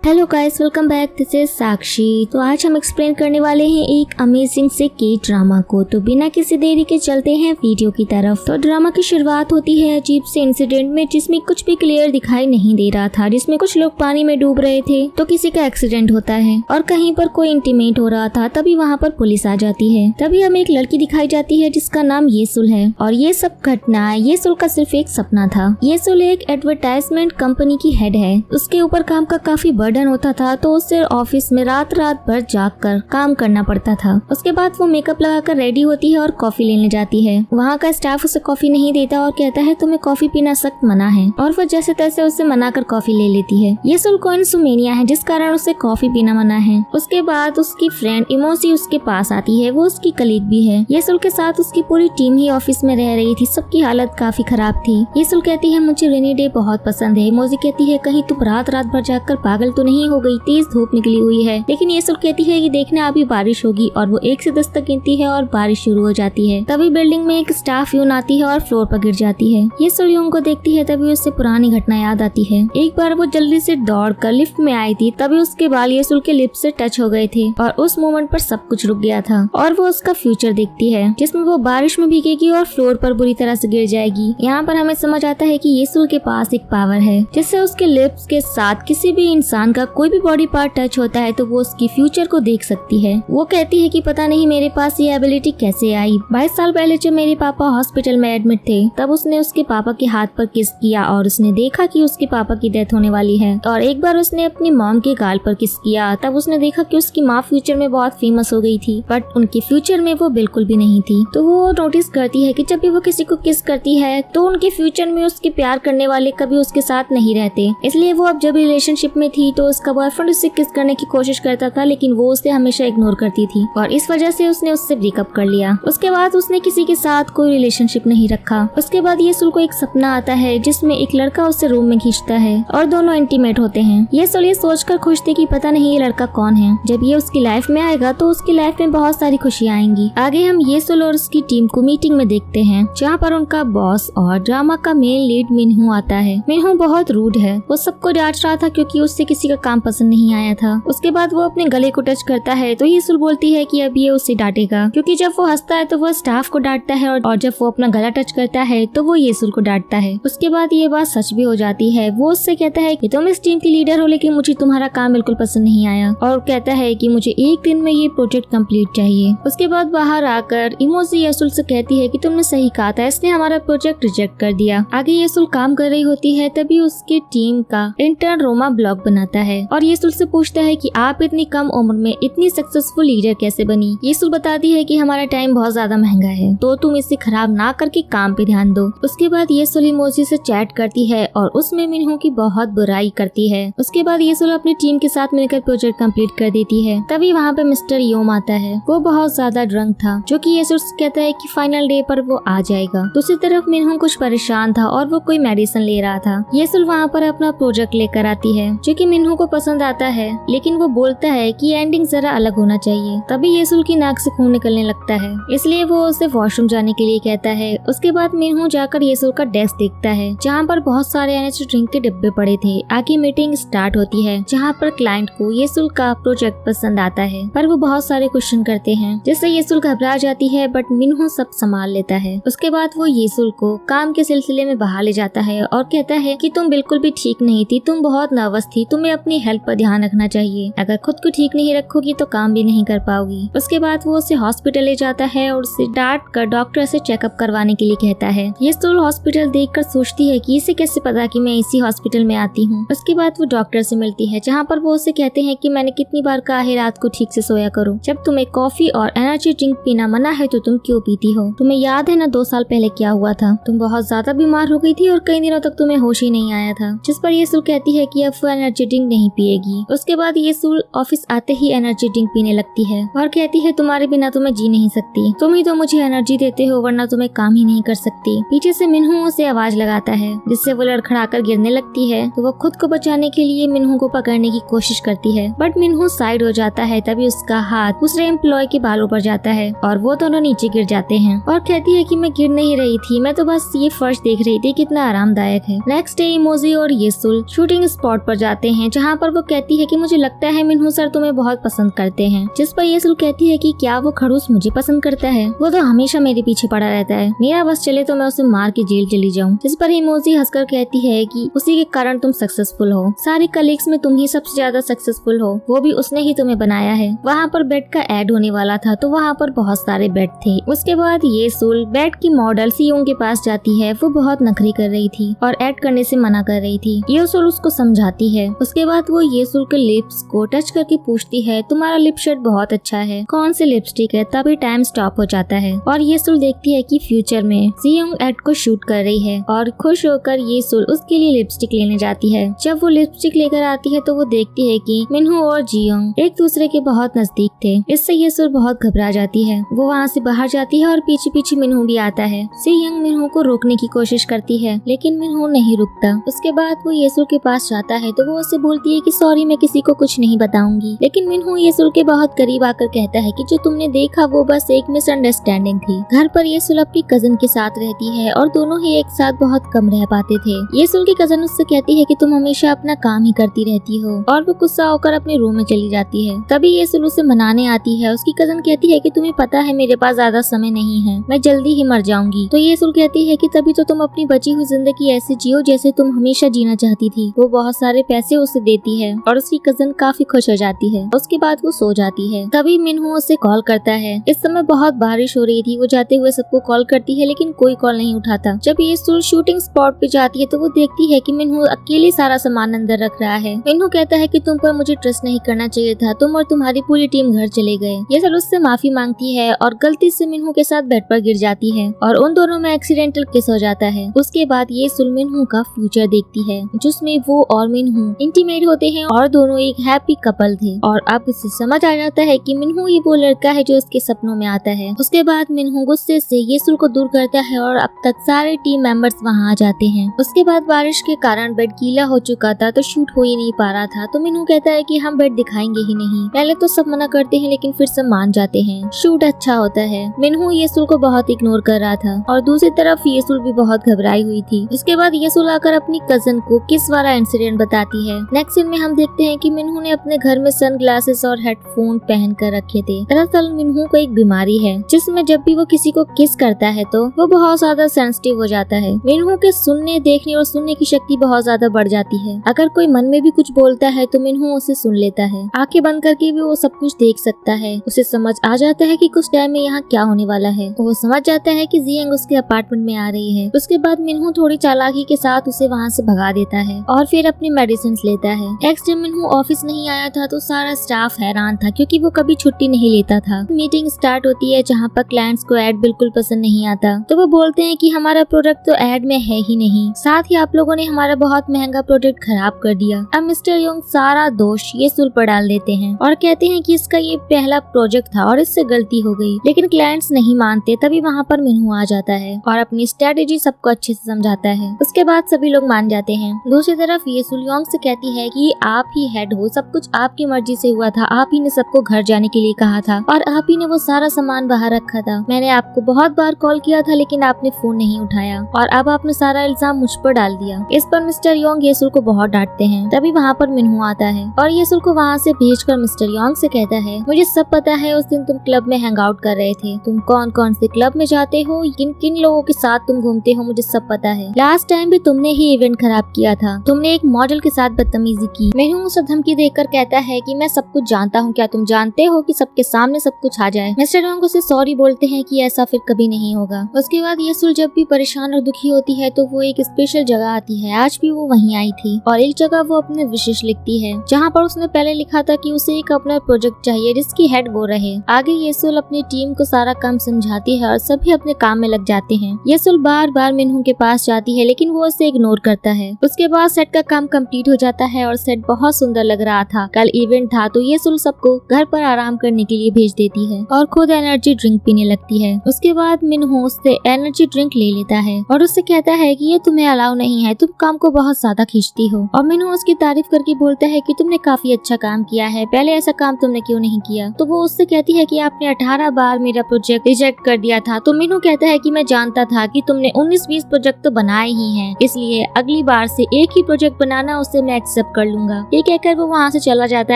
Hello guys, welcome back. This is Sakshi. तो आज हम एक्सप्लेन करने वाले हैं एक अमेजिंग से के ड्रामा को। तो बिना किसी देरी के चलते हैं वीडियो की तरफ। तो ड्रामा की शुरुआत होती है अजीब से इंसिडेंट में, जिसमें कुछ भी क्लियर दिखाई नहीं दे रहा था, जिसमें कुछ लोग पानी में डूब रहे थे तो किसी का एक्सीडेंट होता है और कहीं पर कोई इंटीमेट हो रहा था। तभी वहाँ पर पुलिस आ जाती है। तभी हमें एक लड़की दिखाई जाती है जिसका नाम येसुल है और ये सब घटना येसुल का सिर्फ एक सपना था। येसुल एक एडवर्टाइजमेंट कंपनी की हेड है। उसके ऊपर काम का काफी बर्डन होता था, तो उसे ऑफिस में रात भर जागकर काम करना पड़ता था। उसके बाद वो मेकअप लगाकर रेडी होती है और कॉफी लेने जाती है। वहाँ का स्टाफ उसे कॉफी नहीं देता और कहता है तुम्हें कॉफी पीना सख्त मना है, और वो जैसे तैसे उसे मनाकर कॉफी ले लेती है। येसुल को इंसोमेनिया है, जिस कारण उसे कॉफी पीना मना है। उसके बाद उसकी फ्रेंड इमोसी उसके पास आती है। वो उसकी कलीग भी है। येसुल के साथ उसकी पूरी टीम ही ऑफिस में रह रही थी। सबकी हालत काफी खराब थी। येसुल कहती है मुझे रेनी डे बहुत पसंद है। इमोसी कहती है कहीं तुम रात भर जागकर पागल तो नहीं हो गई, तेज धूप निकली हुई है। लेकिन येसुल कहती है कि देखना अभी बारिश होगी, और वो 1 से 10 तक गिनती है और बारिश शुरू हो जाती है। तभी बिल्डिंग में एक स्टाफ यून आती है और फ्लोर पर गिर जाती है। येसुल यून को देखती है। तभी उससे पुरानी घटना याद आती है। एक बार वो जल्दी से दौड़कर लिफ्ट में आई थी। तभी उसके बाल येसुल के लिप्स से टच हो गए थे और उस मोमेंट पर सब कुछ रुक गया था। और वो उसका फ्यूचर देखती है, जिसमें वो बारिश में भीगेगी और फ्लोर पर बुरी तरह से गिर जाएगी। यहाँ पर हमें समझ आता है कि येसुल के पास एक पावर है, जिससे उसके लिप्स के साथ किसी भी इंसान का कोई भी बॉडी पार्ट टच होता है तो वो उसकी फ्यूचर को देख सकती है। वो कहती है कि पता नहीं मेरे पास ये एबिलिटी कैसे आई। 22 साल पहले जब मेरे पापा हॉस्पिटल में एडमिट थे, तब उसने उसके पापा के हाथ पर किस किया और उसने देखा कि उसके पापा की डेथ होने वाली है। और एक बार उसने अपनी मॉम के गाल पर किस किया, तब उसने देखा कि उसकी माँ फ्यूचर में बहुत फेमस हो गई थी, बट उनके फ्यूचर में वो बिल्कुल भी नहीं थी। तो वो नोटिस करती है कि जब भी वो किसी को किस करती है तो उनके फ्यूचर में उसके प्यार करने वाले कभी उसके साथ नहीं रहते। इसलिए वो अब जब रिलेशनशिप में थी तो उसका बॉयफ्रेंड उससे किस करने की कोशिश करता था, लेकिन वो उसे हमेशा इग्नोर करती थी और इस वजह से उसने उससे ब्रेकअप कर लिया। उसके बाद उसने किसी के साथ कोई रिलेशनशिप नहीं रखा। उसके बाद येसुल को एक सपना आता है जिसमें एक लड़का उससे रूम में खींचता है और दोनों इंटीमेट होते हैं। येसुल ये सोचकर खुश थी कि पता नहीं ये लड़का कौन है। जब ये उसकी लाइफ में आएगा तो उसकी लाइफ में बहुत सारी खुशियाँ आएंगी। आगे हम येसुल और उसकी टीम को मीटिंग में देखते हैं, जहाँ पर उनका बॉस और ड्रामा का मेन लीड मिन्हू आता है। मिन्हू बहुत रूड है। वो सबको डांट रहा था क्योंकि उससे किसी का काम पसंद नहीं आया था। उसके बाद वो अपने गले को टच करता है तो येसुल बोलती है कि अब ये उसे डांटेगा, क्योंकि जब वो हंसता है तो वो स्टाफ को डांटता है और जब वो अपना गला टच करता है तो वो येसुल को डांटता है। उसके बाद ये बात सच भी हो जाती है। वो उससे कहता है कि तुम इस टीम की लीडर हो, लेकिन मुझे तुम्हारा काम बिल्कुल पसंद नहीं आया, और कहता है कि मुझे एक दिन में ये प्रोजेक्ट कंप्लीट चाहिए। उसके बाद बाहर आकर इमोजी येसुल से कहती है कि तुमने सही कहा था, इसने हमारा प्रोजेक्ट रिजेक्ट कर दिया। आगे येसुल काम कर रही होती है। तभी उसकी टीम का इंटर्न रोमा ब्लॉग बनाता है और येसुल से पूछता है कि आप इतनी कम उम्र में इतनी सक्सेसफुल लीडर कैसे बनी। येसुल बताती है कि हमारा टाइम बहुत ज्यादा महंगा है, तो तुम इसे खराब ना करके काम पे ध्यान दो। उसके बाद येसुल इमोजी से चैट करती है और उसमें मिन्हू की बहुत बुराई करती है। उसके बाद येसुल अपनी टीम के साथ मिलकर प्रोजेक्ट कंप्लीट कर देती है। तभी वहाँ पे मिस्टर योम आता है। वो बहुत ज्यादा ड्रंक था, जो कि येसुल से कहता है कि फाइनल डे पर वो आ जाएगा। दूसरी तरफ मिन्हू कुछ परेशान था और वो कोई मेडिसिन ले रहा था। येसुल वहाँ पर अपना प्रोजेक्ट लेकर आती है, जो कि मिन्हू को पसंद आता है, लेकिन वो बोलता है कि एंडिंग जरा अलग होना चाहिए। तभी येसुल की नाक से खून निकलने लगता है, इसलिए वो उसे वॉशरूम जाने के लिए कहता है। उसके बाद मिन्हू जाकर येसुल का डेस्क देखता है, जहाँ पर बहुत सारे एनर्जी ड्रिंक के डिब्बे पड़े थे। आगे मीटिंग स्टार्ट होती है, जहाँ पर क्लाइंट को येसुल का प्रोजेक्ट पसंद आता है, पर वो बहुत सारे क्वेश्चन करते हैं, जिससे येसुल घबरा जाती है, बट मिन्हू सब संभाल लेता है। उसके बाद वो येसुल को काम के सिलसिले में बाहर ले जाता है और कहता है कि तुम बिल्कुल भी ठीक नहीं थी, तुम बहुत नर्वस थी, तुम्हें अपनी हेल्थ पर ध्यान रखना चाहिए। अगर खुद को ठीक नहीं रखोगी तो काम भी नहीं कर पाओगी। उसके बाद वो उसे हॉस्पिटल ले जाता है और उसे डांट कर डॉक्टर से चेकअप करवाने के लिए कहता है। येसुल हॉस्पिटल देखकर सोचती है कि इसे कैसे पता कि मैं इसी हॉस्पिटल में आती हूँ। उसके बाद वो डॉक्टर से मिलती है, जहाँ पर वो उसे कहते हैं कि मैंने कितनी बार कहा है रात को ठीक से सोया करो। जब तुम्हें कॉफी और एनर्जी ड्रिंक पीना मना है तो तुम क्यों पीती हो? तुम्हें याद है ना 2 साल पहले क्या हुआ था? तुम बहुत ज्यादा बीमार हो गई थी और कई दिनों तक तुम्हें होश ही नहीं आया था। जिस पर येसुल कहती है कि अब वो एनर्जी ड्रिंक नहीं पिएगी। उसके बाद येसुल ऑफिस आते ही एनर्जी ड्रिंक पीने लगती है और कहती है तुम्हारे बिना तो मैं जी नहीं सकती, तुम ही तो मुझे एनर्जी देते हो, वरना तो मैं काम ही नहीं कर सकती। पीछे से मिन्हू उसे आवाज लगाता है, जिससे वो लड़खड़ाकर गिरने लगती है। तो वो खुद को बचाने के लिए मिन्हू को पकड़ने की कोशिश करती है, बट मिन्हू साइड हो जाता है। तभी उसका हाथ दूसरे एम्प्लॉय के बालों पर जाता है और वो दोनों नीचे गिर जाते हैं और कहती है कि मैं गिर नहीं रही थी, मैं तो बस ये फर्श देख रही थी कितना आरामदायक है। नेक्स्ट डे इमोजी और येसुल शूटिंग स्पॉट पर जाते हैं, जहाँ पर वो कहती है कि मुझे लगता है मिन्हू सर तुम्हें बहुत पसंद करते हैं। जिस पर येसुल कहती है कि क्या वो खड़ूस मुझे पसंद करता है? वो तो हमेशा मेरे पीछे पड़ा रहता है, मेरा बस चले तो मैं उसे मार के जेल चली जाऊँ। जिस पर इमोजी हंसकर कहती है कि उसी के कारण तुम सक्सेसफुल हो, सारे कलीग्स में तुम ही सबसे ज्यादा सक्सेसफुल हो, वो भी उसने ही तुम्हें बनाया है। वहाँ पर बेड का एड होने वाला था तो वहाँ पर बहुत सारे बेड थे। उसके बाद येसुल बेड की मॉडल सियोंग के पास जाती है। वो बहुत नखरी कर रही थी और ऐड करने से मना कर रही थी। येसुल उसको समझाती है। उसके बाद वो येसुल के लिप्स को टच करके पूछती है तुम्हारा लिप शेड बहुत अच्छा है, कौन सी लिपस्टिक है? तभी टाइम स्टॉप हो जाता है और येसुल देखती है कि फ्यूचर में सियोंग ऐड को शूट कर रही है और खुश होकर येसुल उसके लिए लिपस्टिक लेने जाती है। जब वो लिपस्टिक लेकर आती है तो वो देखती है कि मिन्हू और जियोंग एक दूसरे के बहुत नजदीक थे। इससे येसुल बहुत घबरा जाती है। वो वहाँ से बाहर जाती है और पीछे पीछे मिन्हू भी आता है। सियोंग मिन्हू को रोकने की कोशिश करती है लेकिन मिन्हू नहीं रुकता। उसके बाद वो येसुल के पास जाता है तो वो उससे बोलती है कि सॉरी मैं किसी को कुछ नहीं बताऊंगी। लेकिन मिन्हू येसुल के बहुत करीब आकर कहता है कि जो तुमने देखा वो बस एक मिसअंडरस्टैंडिंग थी। घर पर येसुल अपनी कजन के साथ रहती है और दोनों ही एक साथ बहुत कम रह पाते थे। येसुल की कजन उससे कहती है कि तुम हमेशा अपना काम ही करती रहती हो और वो गुस्सा होकर अपने रूम में चली जाती है। तभी येसुल उसे मनाने आती है। उसकी कजन कहती है कि तुम्हें पता है मेरे पास ज्यादा समय नहीं है, मैं जल्दी ही मर जाऊंगी। तो येसुल कहती है कि तभी तो तुम अपनी बची हुई जिंदगी ऐसे जियो जैसे तुम हमेशा जीना चाहती थी। वो बहुत सारे पैसे उसे देती है और उसकी कजन काफी खुश हो जाती है। उसके बाद वो सो जाती है। तभी मिन्हू उसे कॉल करता है। इस समय बहुत बारिश हो रही थी। वो जाते हुए सबको कॉल करती है लेकिन कोई कॉल नहीं उठाता। जब येसुल शूटिंग स्पॉट पे जाती है तो वो देखती है कि मिन्हू अकेले सारा सामान अंदर रख रहा है। मिन्हू कहता है कि तुम पर मुझे ट्रस्ट नहीं करना चाहिए था, तुम और तुम्हारी पूरी टीम घर चले गए। येसुल उससे माफी मांगती है और गलती से मिन्हू के साथ बेड पर गिर जाती है और उन दोनों में एक्सीडेंटल किस हो जाता है। उसके बाद येसुल मिन्हू का फ्यूचर देखती है जिसमें वो और मिन्हू इंटीमेट होते हैं और दोनों एक हैप्पी कपल थे। और अब उसे समझ आ जाता है कि मिन्हू ही वो लड़का है जो उसके सपनों में आता है। उसके बाद मिन्हू गुस्से से येसुल को दूर करता है और अब तक सारे टीम मेंबर्स वहाँ आ जाते हैं। उसके बाद बारिश के कारण बेड गीला हो चुका था तो शूट हो ही नहीं पा रहा था। तो मिन्हू कहता है कि हम बेड दिखाएंगे ही नहीं। पहले तो सब मना करते हैं लेकिन फिर सब मान जाते हैं। शूट अच्छा होता है। मिन्हू येसुल को बहुत इग्नोर कर रहा था और दूसरी तरफ येसुल भी बहुत घबराई हुई थी। उसके बाद येसुल आकर अपनी कजन को किस वाला इंसिडेंट बताती है। नेक्स्ट सीन में हम देखते हैं कि मिन्हू ने अपने घर में सनग्लासेस और हेडफोन पहन कर रखे थे। दरअसल मिन्हू को एक बीमारी है जिसमें जब भी वो किसी को किस करता है तो वो बहुत ज्यादा सेंसिटिव हो जाता है। मिन्हू के सुनने, देखने और सुनने की शक्ति बहुत ज्यादा बढ़ जाती है। अगर कोई मन में भी कुछ बोलता है तो मिन्हू उसे सुन लेता है। आंखें बंद करके भी वो सब कुछ देख सकता है। उसे समझ आ जाता है कि कुछ टाइम में यहाँ क्या होने वाला है। वो समझ जाता है कि जियांग उसके अपार्टमेंट में आ रही है। उसके बाद मिन्हू थोड़ी चालाकी के साथ उसे वहाँ से भगा देता है और फिर अपनी मेडिसिन लेता है। नेक्स्ट डे मिन्हू ऑफिस नहीं आया था तो सारा स्टाफ हैरान था क्योंकि वो कभी छुट्टी नहीं लेता था। मीटिंग स्टार्ट होती है जहाँ पर क्लाइंट्स को एड बिल्कुल पसंद नहीं आता तो वो बोलते हैं कि हमारा प्रोडक्ट तो एड में है ही नहीं, साथ ही आप लोगों ने हमारा बहुत महंगा प्रोडक्ट खराब कर दिया। अब मिस्टर योंग सारा दोष येसुल पर डाल देते हैं और कहते हैं कि इसका ये पहला प्रोजेक्ट था और इससे गलती हो गई। लेकिन क्लाइंट्स नहीं मानते। तभी वहाँ पर मिन्हू आ जाता है और अपनी स्ट्रेटेजी सबको अच्छे से समझाता है। उसके बाद सभी लोग मान जाते हैं। दूसरी तरफ येसुल योंग से कहती है कि आप ही हेड हो, सब कुछ आपकी मर्जी से हुआ था, आप ही ने सबको घर जाने के लिए कहा था और आप ही ने वो सारा सामान बाहर रखा था। मैंने आपको बहुत बार कॉल किया था लेकिन आपने फोन नहीं उठाया और अब आपने सारा इल्जाम मुझ पर डाल दिया। इस पर मिस्टर योंग येसुल को बहुत डांटते हैं। तभी वहाँ पर मिन्हू आता है और येसुल को वहाँ से भेजकर मिस्टर योंग से कहता है मुझे सब पता है, उस दिन तुम क्लब में हैंग आउट कर रहे थे, तुम कौन कौन से क्लब में जाते हो, किन किन लोगों के साथ तुम घूमते हो, मुझे सब पता है। लास्ट टाइम भी तुमने ही इवेंट खराब किया था, तुमने एक मॉडल के साथ बदतमीजी की। मिन्हू उसे धमकी देकर कहता है कि मैं सब कुछ जानता हूँ, क्या तुम जानते हो कि सबके सामने सब कुछ आ जाए। मिस्टर योंग उसे सॉरी बोलते हैं कि ऐसा फिर कभी नहीं होगा। उसके बाद येसुल जब भी परेशान और दुखी होती है तो वो एक स्पेशल जगह आती है। आज भी वो वहीं आई थी और एक जगह वो अपने विशेष लिखती है जहाँ पर उसने पहले लिखा था कि उसे एक अपना प्रोजेक्ट चाहिए जिसकी हेड वो रहे। आगे येसुल अपनी टीम को सारा काम समझाती है और सभी अपने काम में लग जाते हैं। येसुल बार बार मिन्हू के पास जाती है लेकिन वो उसे इग्नोर करता है। उसके बाद सेट का काम कंप्लीट हो जाता है और सेट बहुत सुंदर लग रहा था। कल इवेंट था तो येसुल सबको घर पर आराम करने के लिए भेज देती है और खुद एनर्जी ड्रिंक पीने लगती है। उसके बाद मिन्हू उससे एनर्जी ड्रिंक ले लेता है और उससे कहता है कि ये तुम्हें अलाउ नहीं है, तुम काम को बहुत ज्यादा खींचती हो। और मिन्हू उसकी तारीफ करके बोलता है कि तुमने काफी अच्छा काम किया है, पहले ऐसा काम तुमने क्यों नहीं किया। तो वो उससे कहती है कि आपने 18 बार मेरा प्रोजेक्ट रिजेक्ट कर दिया था। तो मिन्हू कहता है कि मैं जानता था कि तुमने 19-20 प्रोजेक्ट तो बनाए ही हैं, इसलिए अगली बार से एक ही प्रोजेक्ट बनाना, उसे मैं एक्सेप्ट सब कर लूंगा। ये कहकर वो वहाँ से चला जाता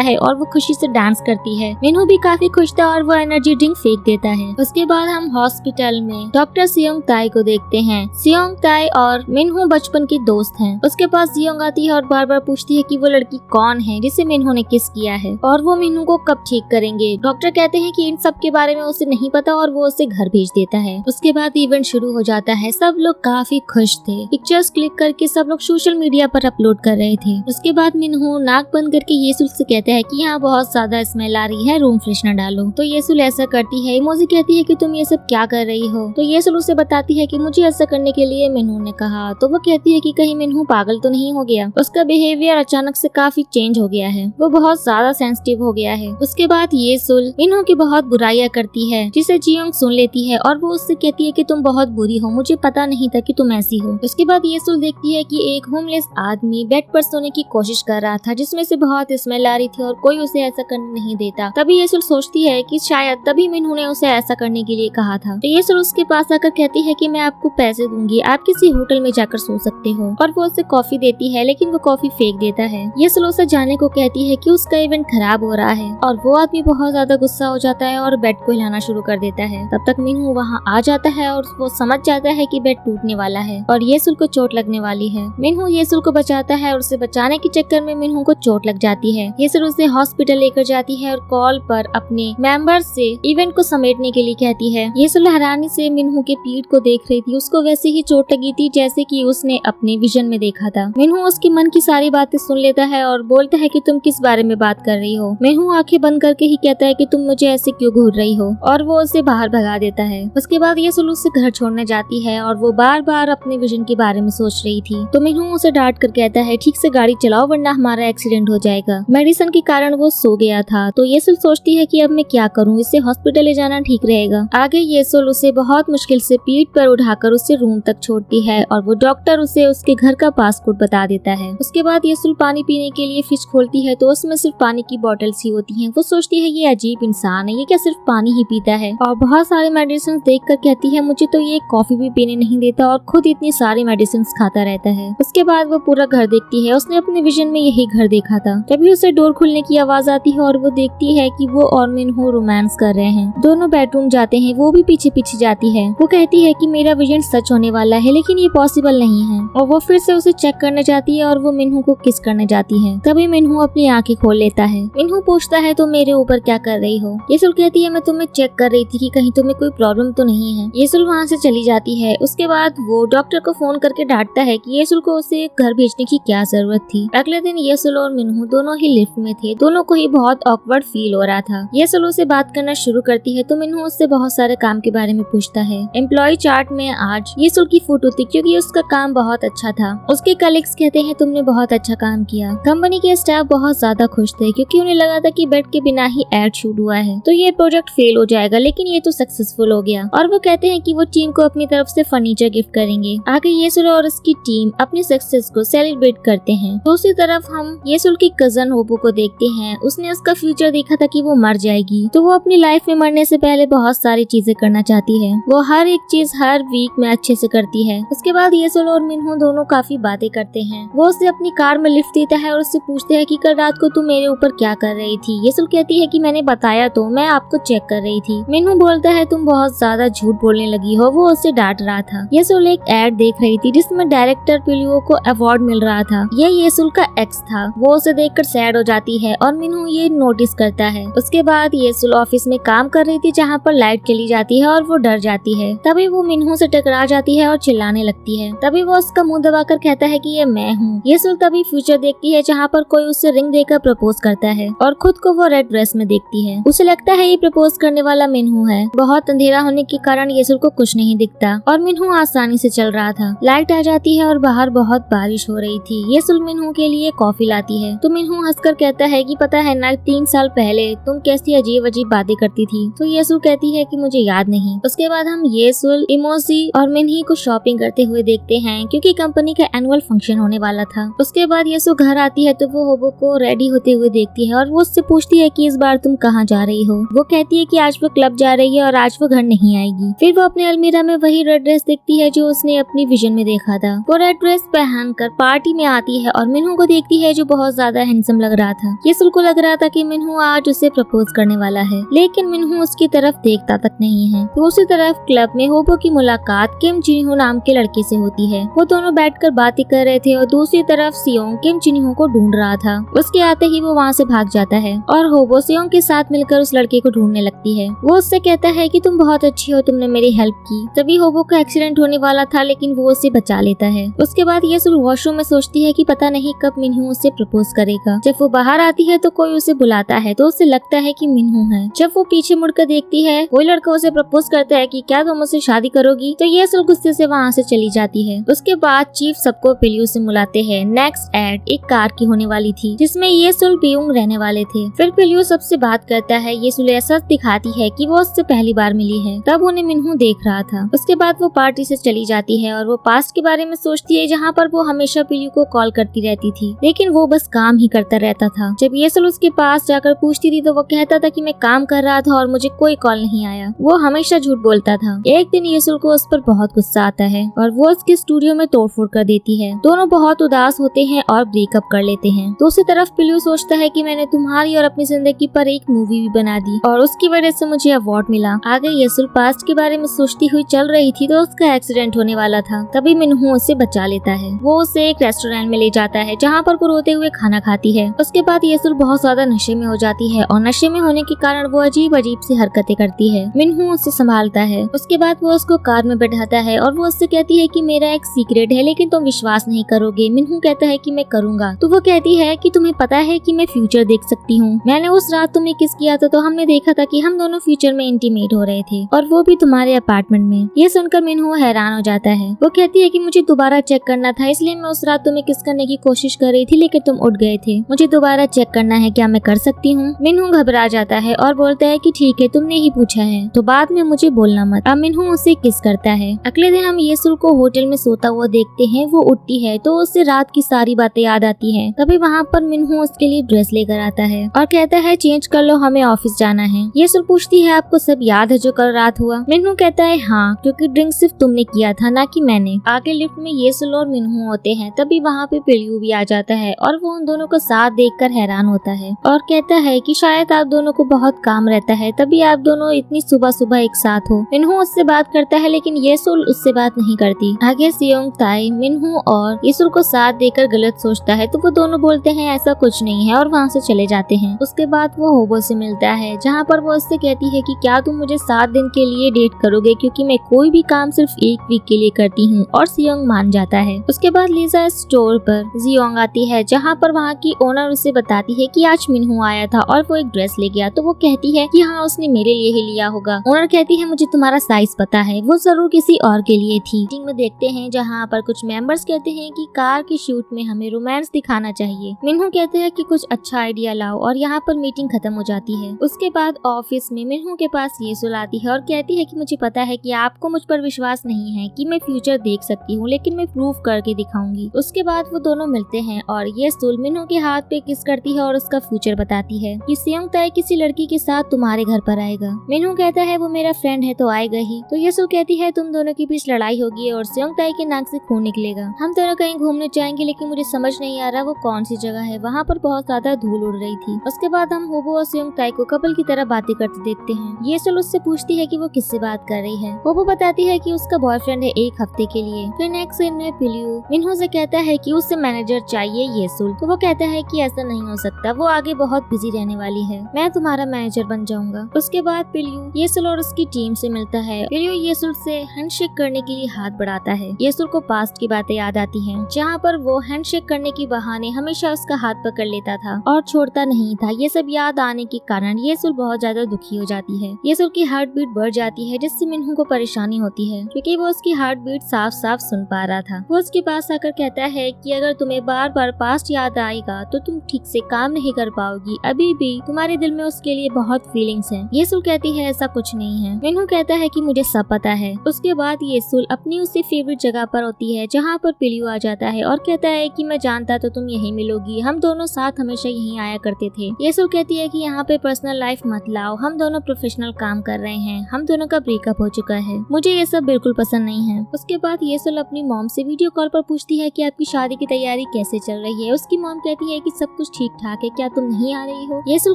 है और वो खुशी से डांस करती है। मिनहू भी काफी खुश था और वो एनर्जी ड्रिंक फेंक देता है। उसके बाद हम हॉस्पिटल में डॉक्टर सियोंग ताई को देखते हैं। सियोंग ताई और मिनहू बचपन के दोस्त हैं। उसके पास सियोंग आती है और बार बार पूछती है कि वो लड़की कौन है जिसे मिनहू ने किस किया है और वो मिनहू को कब ठीक करेंगे। डॉक्टर कहते हैं कि इन सब के बारे में उसे नहीं पता और वो उसे घर भेज देता है। उसके बाद इवेंट शुरू हो जाता है। सब लोग काफी खुश थे। पिक्चर्स क्लिक करके सब लोग सोशल मीडिया पर अपलोड कर रहे थे। उसके बाद मिनहू नाक बंद करके येसुल से कहता है कि यहाँ बहुत ज्यादा स्मेल आ रही है, रूम फ्रेशनर डालो। तो येसुल ऐसा करती है। इमोजी कहती है कि तुम ये सब क्या कर रही हो। तो येसुल उसे बताती है कि मुझे ऐसा करने के लिए मिनहू ने कहा। तो वो कहती है कि कहीं मिनहू पागल तो नहीं हो गया। उसका बिहेवियर अचानक से काफी चेंज हो गया है। वो बहुत ज्यादा सेंसिटिव हो गया है। उसके बाद येसुल मिनहू की बहुत बुराइयां करती है जिसे जियोंग सुन लेती है और वो उससे कहती है कि तुम बहुत बुरी हो, मुझे पता नहीं था कि तुम ऐसी हो। उसके बाद येसुल देखती है कि एक होमलेस आदमी बेड पर सोने की कोशिश कर रहा था जिसमें से बहुत स्मेल आ रही थी और कोई उसे ऐसा करने नहीं देता। तभी येसुल सोचती है कि शायद तभी मिनहू ने उसे ऐसा करने के लिए कहा था। तो येसुल उसके पास आकर कहती है कि मैं आपको पैसे दूंगी, आप किसी होटल में जाकर सो सकते हो। और वो उसे कॉफी देती है लेकिन वो कॉफी फेंक देता है। येसुल उसे जाने को कहती है कि उसका इवेंट खराब हो रहा है और वो आदमी बहुत ज्यादा गुस्सा हो जाता है और बेड को हिलाना शुरू कर देता है। तब तक मिनहू वहाँ आ जाता है और वो समझ जाता है कि बेड टूटने वाला है और येसुल को चोट लगने वाली है। मिनहू येसुल को बचाता है और उसे बचाने के चक्कर में मिनहू को चोट लग जाती है। येसुल उसे हॉस्पिटल लेकर जाती है और कॉल पर अपने मेंबर से इवेंट को समेटने के लिए कहती है। येसुल हैरानी से मिनहू के पीठ को देख रही थी। उसको वैसे ही चोट लगी थी जैसे कि उसने अपने विजन में देखा था। मिनहू उसके मन की सारी बातें सुन लेता है और बोलता है कि तुम किस बारे में बात कर रही हो। मिनहू आंखें बंद करके ही कहता है कि तुम मुझे ऐसे क्यों घूर रही हो और वो उसे बाहर भगा देता है। उसके बाद येसुल उसे घर छोड़ने जाती है और वो बार बार अपने विजन के बारे में सोच रही थी। तो मिनहू उसे डांट कर कहता है ठीक से गाड़ी चलाओ वरना हमारा एक्सीडेंट हो जाएगा। मेडिसिन के कारण वो सो गया था। तो येसुल सोचती है कि अब मैं क्या करूं, इसे हॉस्पिटल ले जाना ठीक रहेगा। आगे येसुल उसे बहुत मुश्किल से पीठ पर उठाकर उसे रूम तक छोड़ती है और वो डॉक्टर उसे उसके घर का पासकोड बता देता है। उसके बाद येसुल पानी पीने के लिए फ्रिज खोलती है तो उसमें सिर्फ पानी की बॉटल्स ही होती हैं। वो सोचती है ये अजीब इंसान है, ये क्या सिर्फ पानी ही पीता है और बहुत सारे मेडिसिन देखकर कहती है मुझे तो ये कॉफी भी पीने नहीं देता और खुद इतनी सारी मेडिसिन खाता रहता है। उसके बाद वो पूरा घर देखती है। उसने अपने विजन में यही घर देखा था। तभी उसे डोर खुलने की आवाज आती है और वो देखती है कि वो और मिनहू रोमांस कर रहे हैं। दोनों बेडरूम जाते हैं। वो भी पीछे पीछे जाती है। वो कहती है कि मेरा विजन सच होने वाला है लेकिन ये पॉसिबल नहीं है और वो फिर से उसे चेक करने जाती है और वो मिनहू को किस करने जाती है। तभी मिनहू अपनी आंखें खोल लेता है। मिनहू पूछता है तो मेरे ऊपर क्या कर रही हो। येसुल कहती है मैं तुम्हें चेक कर रही थी कि कहीं तुम्हें कोई प्रॉब्लम तो नहीं है। येसुल वहाँ से चली जाती है। उसके बाद वो डॉक्टर को फोन करके डांटता है कि येसुल को उसे घर भेजने की क्या जरूरत थी। अगले दिन येसुल और मिनहू दोनों ही लिफ्ट में थे। दोनों को ही बहुत ऑकवर्ड फील हो रहा था। येसुल उसे बात करना शुरू करती है तो मिनहू उससे बहुत सारे काम के बारे में पूछता है। एम्प्लॉय चार्ट में आज येसुल की फोटो थी क्योंकि उसका काम बहुत अच्छा था। उसके कलीग्स कहते हैं तुमने बहुत अच्छा काम किया। कंपनी के स्टाफ बहुत ज्यादा खुश थे क्योंकि उन्हें लगा था कि बेड के बिना ही एड शूट हुआ है तो ये प्रोजेक्ट फेल हो जाएगा लेकिन ये तो सक्सेसफुल हो गया। और वो कहते हैं कि वो टीम को अपनी तरफ से फर्नीचर गिफ्ट करेंगे। आगे येसुल और उसकी टीम अपनी सक्सेस को सेलिब्रेट करते हैं। दूसरी तरफ हम येसुल की कजन होबो को देखते हैं। उसने उसका फ्यूचर देखा था कि वो मर जाएगी तो वो अपनी लाइफ में मरने से पहले बहुत सारी चीजें करना चाहती है। वो हर एक चीज हर वीक में अच्छे से करती है। उसके बाद येसुल और मिनहू दोनों काफी बातें करते हैं। वो उसे अपनी कार में लिफ्ट देता है और उससे पूछते हैं कि कल रात को तुम मेरे ऊपर क्या कर रही थी। येसुल कहती है कि मैंने बताया तो, मैं आपको चेक कर रही थी। मिनहू बोलता है तुम बहुत ज्यादा झूठ बोलने लगी हो। वो उसे डांट रहा था। येसुल एक एड देख रही थी जिसमें डायरेक्टर पिलियो को अवार्ड मिल रहा था। ये येसुल का एक्स था। वो उसे देखकर सैड हो जाती है और मिनहू ये नोटिस करता है। उसके बाद येसुल ऑफिस में काम कर रही थी जहाँ पर लाइट चली जाती है और वो डर जाती है। तभी वो मिनहू से टकरा जाती है और चिल्लाने लगती है। तभी वो उसका मुंह दबाकर कहता है कि ये मैं हूँ। येसुल तभी फ्यूचर देखती है जहाँ पर कोई उससे रिंग देकर प्रपोज करता है और खुद को वो रेड ड्रेस में देखती है। उसे लगता है ये प्रपोज करने वाला मिनहू है। बहुत अंधेरा होने के कारण येसुल को कुछ नहीं दिखता और मिनहू आसानी से चल रहा था। लाइट आ जाती है और बाहर बहुत बारिश हो रही थी। येसुल मिनहू के लिए कॉफी लाती है तो मिनहू हंसकर कहता है कि पता है ना 3 साल पहले तुम कैसी अजीब अजीब बातें करती थी। तो येसुल कहती है कि मुझे याद नहीं। उसके बाद हम येसुल, इमोजी और मिनही को शॉपिंग करते हुए देखते हैं क्योंकि कंपनी का एनुअल फंक्शन होने वाला था। उसके बाद येसुल घर आती है तो वो होबो को रेडी होते हुए देखती है और वो उससे पूछती है कि इस बार तुम कहाँ जा रही हो। वो कहती है कि आज वो क्लब जा रही है और आज वो घर नहीं आएगी। फिर वो अपने अलमीरा में वही रेड ड्रेस देखती है जो उसने अपनी विजन में देखा था। वो रेड ड्रेस पहनकर पार्टी में आती है और मिनहू मिनहू को देखती है जो बहुत ज्यादा हैंडसम लग रहा था। येसुल को लग रहा था कि मिनहू आज उसे प्रपोज करने वाला है, लेकिन मिनहू उसकी तरफ देखता तक नहीं है। दूसरी तरफ क्लब में होबो की मुलाकात किम जिनहो नाम के लड़के से होती है। वो दोनों बैठकर बातें कर रहे थे और दूसरी तरफ सियोंग किम जिनहो को ढूंढ रहा था। उसके आते ही वो वहाँ से भाग जाता है और होबो सियोंग के साथ मिलकर उस लड़के को ढूंढने लगती है। वो उससे कहता है कि तुम बहुत अच्छी हो, तुमने मेरी हेल्प की। तभी होबो का एक्सीडेंट होने वाला था, लेकिन वो उसे बचा लेता है। उसके बाद येसुल वॉशरूम में सोचती है कि पता नहीं कब मिनहू उससे प्रपोज करेगा। जब वो बाहर आती है तो कोई उसे बुलाता है तो उसे लगता है कि मिनहू है। जब वो पीछे मुड़कर देखती है, कोई लड़का उसे प्रपोज करता है कि क्या तुम मुझसे शादी करोगी, तो येसुल गुस्से से वहाँ से चली जाती है। उसके बाद चीफ सबको पिलियू से मुलाते हैं। नेक्स्ट एड एक कार की होने वाली थी जिसमें येसुल पियुंग रहने वाले थे। फिर पिलियू सबसे बात करता है। येसुल ऐसा दिखाती है कि वो उससे पहली बार मिली है, तब उन्हें मिनहू देख रहा था। उसके बाद वो पार्टी से चली जाती है और वो पास्ट के बारे में सोचती है जहाँ पर वो हमेशा पिलियू को कॉल करती रहती थी, लेकिन वो बस काम ही करता रहता था। जब येसुल उसके पास जाकर पूछती थी तो वो कहता था कि मैं काम कर रहा था और मुझे कोई कॉल नहीं आया। वो हमेशा झूठ बोलता था। एक दिन येसुल को उस पर बहुत गुस्सा आता है और वो उसके स्टूडियो में तोड़फोड़ कर देती है। दोनों बहुत उदास होते हैं और ब्रेकअप कर लेते हैं। दूसरी तरफ पिलियू सोचता है कि मैंने तुम्हारी और अपनी जिंदगी पर एक मूवी भी बना दी और उसकी वजह से मुझे अवार्ड मिला। आगे येसुल पास्ट के बारे में सोचती हुई चल रही थी तो उसका एक्सीडेंट होने वाला था। तभी मिनहू उसे बचा लेता है। वो उसे एक रेस्टोरेंट में ले जाता है जहाँ पर वो रोते हुए खाना खाती है। उसके बाद येसुल बहुत ज्यादा नशे में हो जाती है और नशे में होने के कारण वो अजीब अजीब सी हरकतें करती है। मिनहू उसे संभालता है। उसके बाद वो उसको कार में बैठाता है और वो उससे कहती है कि मेरा एक सीक्रेट है, लेकिन तुम विश्वास नहीं करोगे। मिनहू कहता है कि मैं करूंगा। तो वो कहती है कि तुम्हें पता है कि मैं फ्यूचर देख सकती हूँ। मैंने उस रात तुम्हें किस किया था तो हमने देखा था कि हम दोनों फ्यूचर में इंटीमेट हो रहे थे और वो भी तुम्हारे अपार्टमेंट में। ये सुनकर मिनहू हैरान हो जाता है। वो कहती है कि मुझे दोबारा चेक करना था, इसलिए मैं उस रात तुम्हें किस करने की कोशिश कर रही थी, लेकिन तुम उठ गए थे। मुझे दोबारा चेक करना है, क्या मैं कर सकती हूँ? मिनहू घबरा जाता है और बोलता है कि ठीक है, तुमने ही पूछा है तो बाद में मुझे बोलना मत। अब मिनहू उसे किस करता है। अगले दिन हम येसुल को होटल में सोता हुआ देखते हैं। वो उठती है तो उससे रात की सारी बातें याद आती है। तभी वहाँ पर मिनहू उसके लिए ड्रेस लेकर आता है और कहता है चेंज कर लो, हमें ऑफिस जाना है। येसुल पूछती है आपको सब याद है जो कल रात हुआ? मिनहू कहता है हाँ, क्योंकि ड्रिंक सिर्फ तुमने किया था, ना कि मैंने। आगे लिफ्ट में येसुल और मिनहू होते हैं। तभी वहाँ पे पिलियू भी आ जाता है और वो उन दोनों को साथ देखकर हैरान होता है और कहता है कि शायद आप दोनों को बहुत काम रहता है, तभी आप दोनों इतनी सुबह सुबह एक साथ हो। मिनहू उससे बात करता है लेकिन येसुल उससे बात नहीं करती। आगे सियोंग ताई मिनहू और येसुल को साथ देकर गलत सोचता है तो वो दोनों बोलते हैं ऐसा कुछ नहीं है और वहाँ से चले जाते हैं। उसके बाद वो होबो से मिलता है जहाँ पर वो उससे कहती है कि क्या तुम मुझे 7 दिन के लिए डेट करोगे, क्योंकि मैं कोई भी काम सिर्फ 1 वीक के लिए करती हूँ। और सियोंग मान जाता है। उसके बाद लीजा स्टोर पर जियोंग आती है जहाँ पर वहाँ की ओनर उसे बताती है कि आज मिनहू आया था और वो एक ड्रेस ले गया। तो वो कहती है कि हाँ, उसने मेरे लिए ही लिया होगा। ओनर कहती है मुझे तुम्हारा साइज पता है, वो जरूर किसी और के लिए थी। मीटिंग में देखते हैं जहाँ पर कुछ मेंबर्स कहते हैं कि कार की शूट में हमें रोमांस दिखाना चाहिए। मिनहू कहते हैं कि कुछ अच्छा आइडिया लाओ और यहाँ पर मीटिंग खत्म हो जाती है। उसके बाद ऑफिस में मिनहू के पास येसुल आती है और कहती है कि मुझे पता है कि आपको मुझ पर विश्वास नहीं है कि मैं फ्यूचर देख सकती हूँ, लेकिन मैं प्रूफ करके दिखाऊंगी। उसके बाद वो दोनों मिलते हैं और येसुल मिनहू के हाथ पे किस करती है और उसका फ्यूचर बताती है कि सियोंग ताई किसी लड़की के साथ तुम्हारे घर पर आएगा। मिनहू कहता है वो मेरा फ्रेंड है तो आएगा ही। तो येसुल कहती है तुम दोनों के बीच लड़ाई होगी और सियोंग ताई के नाक से खून निकलेगा। हम दोनों कहीं घूमने जाएंगे, लेकिन मुझे समझ नहीं आ रहा वो कौन सी जगह है। वहाँ पर बहुत ज्यादा धूल उड़ रही थी। उसके बाद हम होबो और सियोंग ताई को कपल की तरह बातें करते देखते हैं। येसुल उससे पूछती है कि वो किससे बात कर रही है। होबो बताती है कि उसका बॉयफ्रेंड है 1 हफ्ते के लिए। फिर नेक्स्ट सीन में पिलियू मिनहू से कहता है कि उससे मैनेजर चाहिए येसुल। तो वो कहता है कि ऐसा नहीं हो सकता, वो आगे बहुत बिजी रहने वाली है, मैं तुम्हारा मैनेजर बन जाऊंगा। उसके बाद पिलियू येसुल और उसकी टीम से मिलता है। पिलियू येसुल से हैंडशेक करने के लिए हाथ बढ़ाता है। येसुल को पास्ट की बातें याद आती हैं, जहाँ पर वो हैंडशेक करने के बहाने हमेशा उसका हाथ पकड़ लेता था और छोड़ता नहीं था। ये सब याद आने के कारण येसुल बहुत ज्यादा दुखी हो जाती है। येसुल की हार्ट बीट बढ़ जाती है, जिससे मिनहू को परेशानी होती है क्योंकि वो उसकी हार्ट बीट साफ साफ सुन पा रहा था। वो उसके पास आकर कहता है कि अगर तुम्हें बार बार पास्ट याद आएगा तो तुम ठीक से काम नहीं कर पाओगी, अभी भी तुम्हारे दिल में उसके लिए बहुत फीलिंग्स हैं। येसुल कहती है ऐसा कुछ नहीं है। मिनहू कहता है कि मुझे सब पता है। उसके बाद येसुल अपनी उसी फेवरेट जगह पर होती है जहाँ पर पिलियू आ जाता है और कहता है कि मैं जानता तो तुम यहीं मिलोगी, हम दोनों साथ हमेशा यहीं आया करते थे। येसुल कहती है कि यहाँ पे पर्सनल लाइफ मत लाओ, हम दोनों प्रोफेशनल काम कर रहे हैं, हम दोनों का ब्रेकअप हो चुका है, मुझे ये सब बिल्कुल पसंद नहीं है। उसके बाद येसुल अपनी मॉम से वीडियो कॉल पर पूछती है कि आपकी शादी की तैयारी कैसे चल रही है। उसकी मॉम कहती है कि सब कुछ ठीक ठाक है, क्या तुम नहीं आ रही हो। येसुल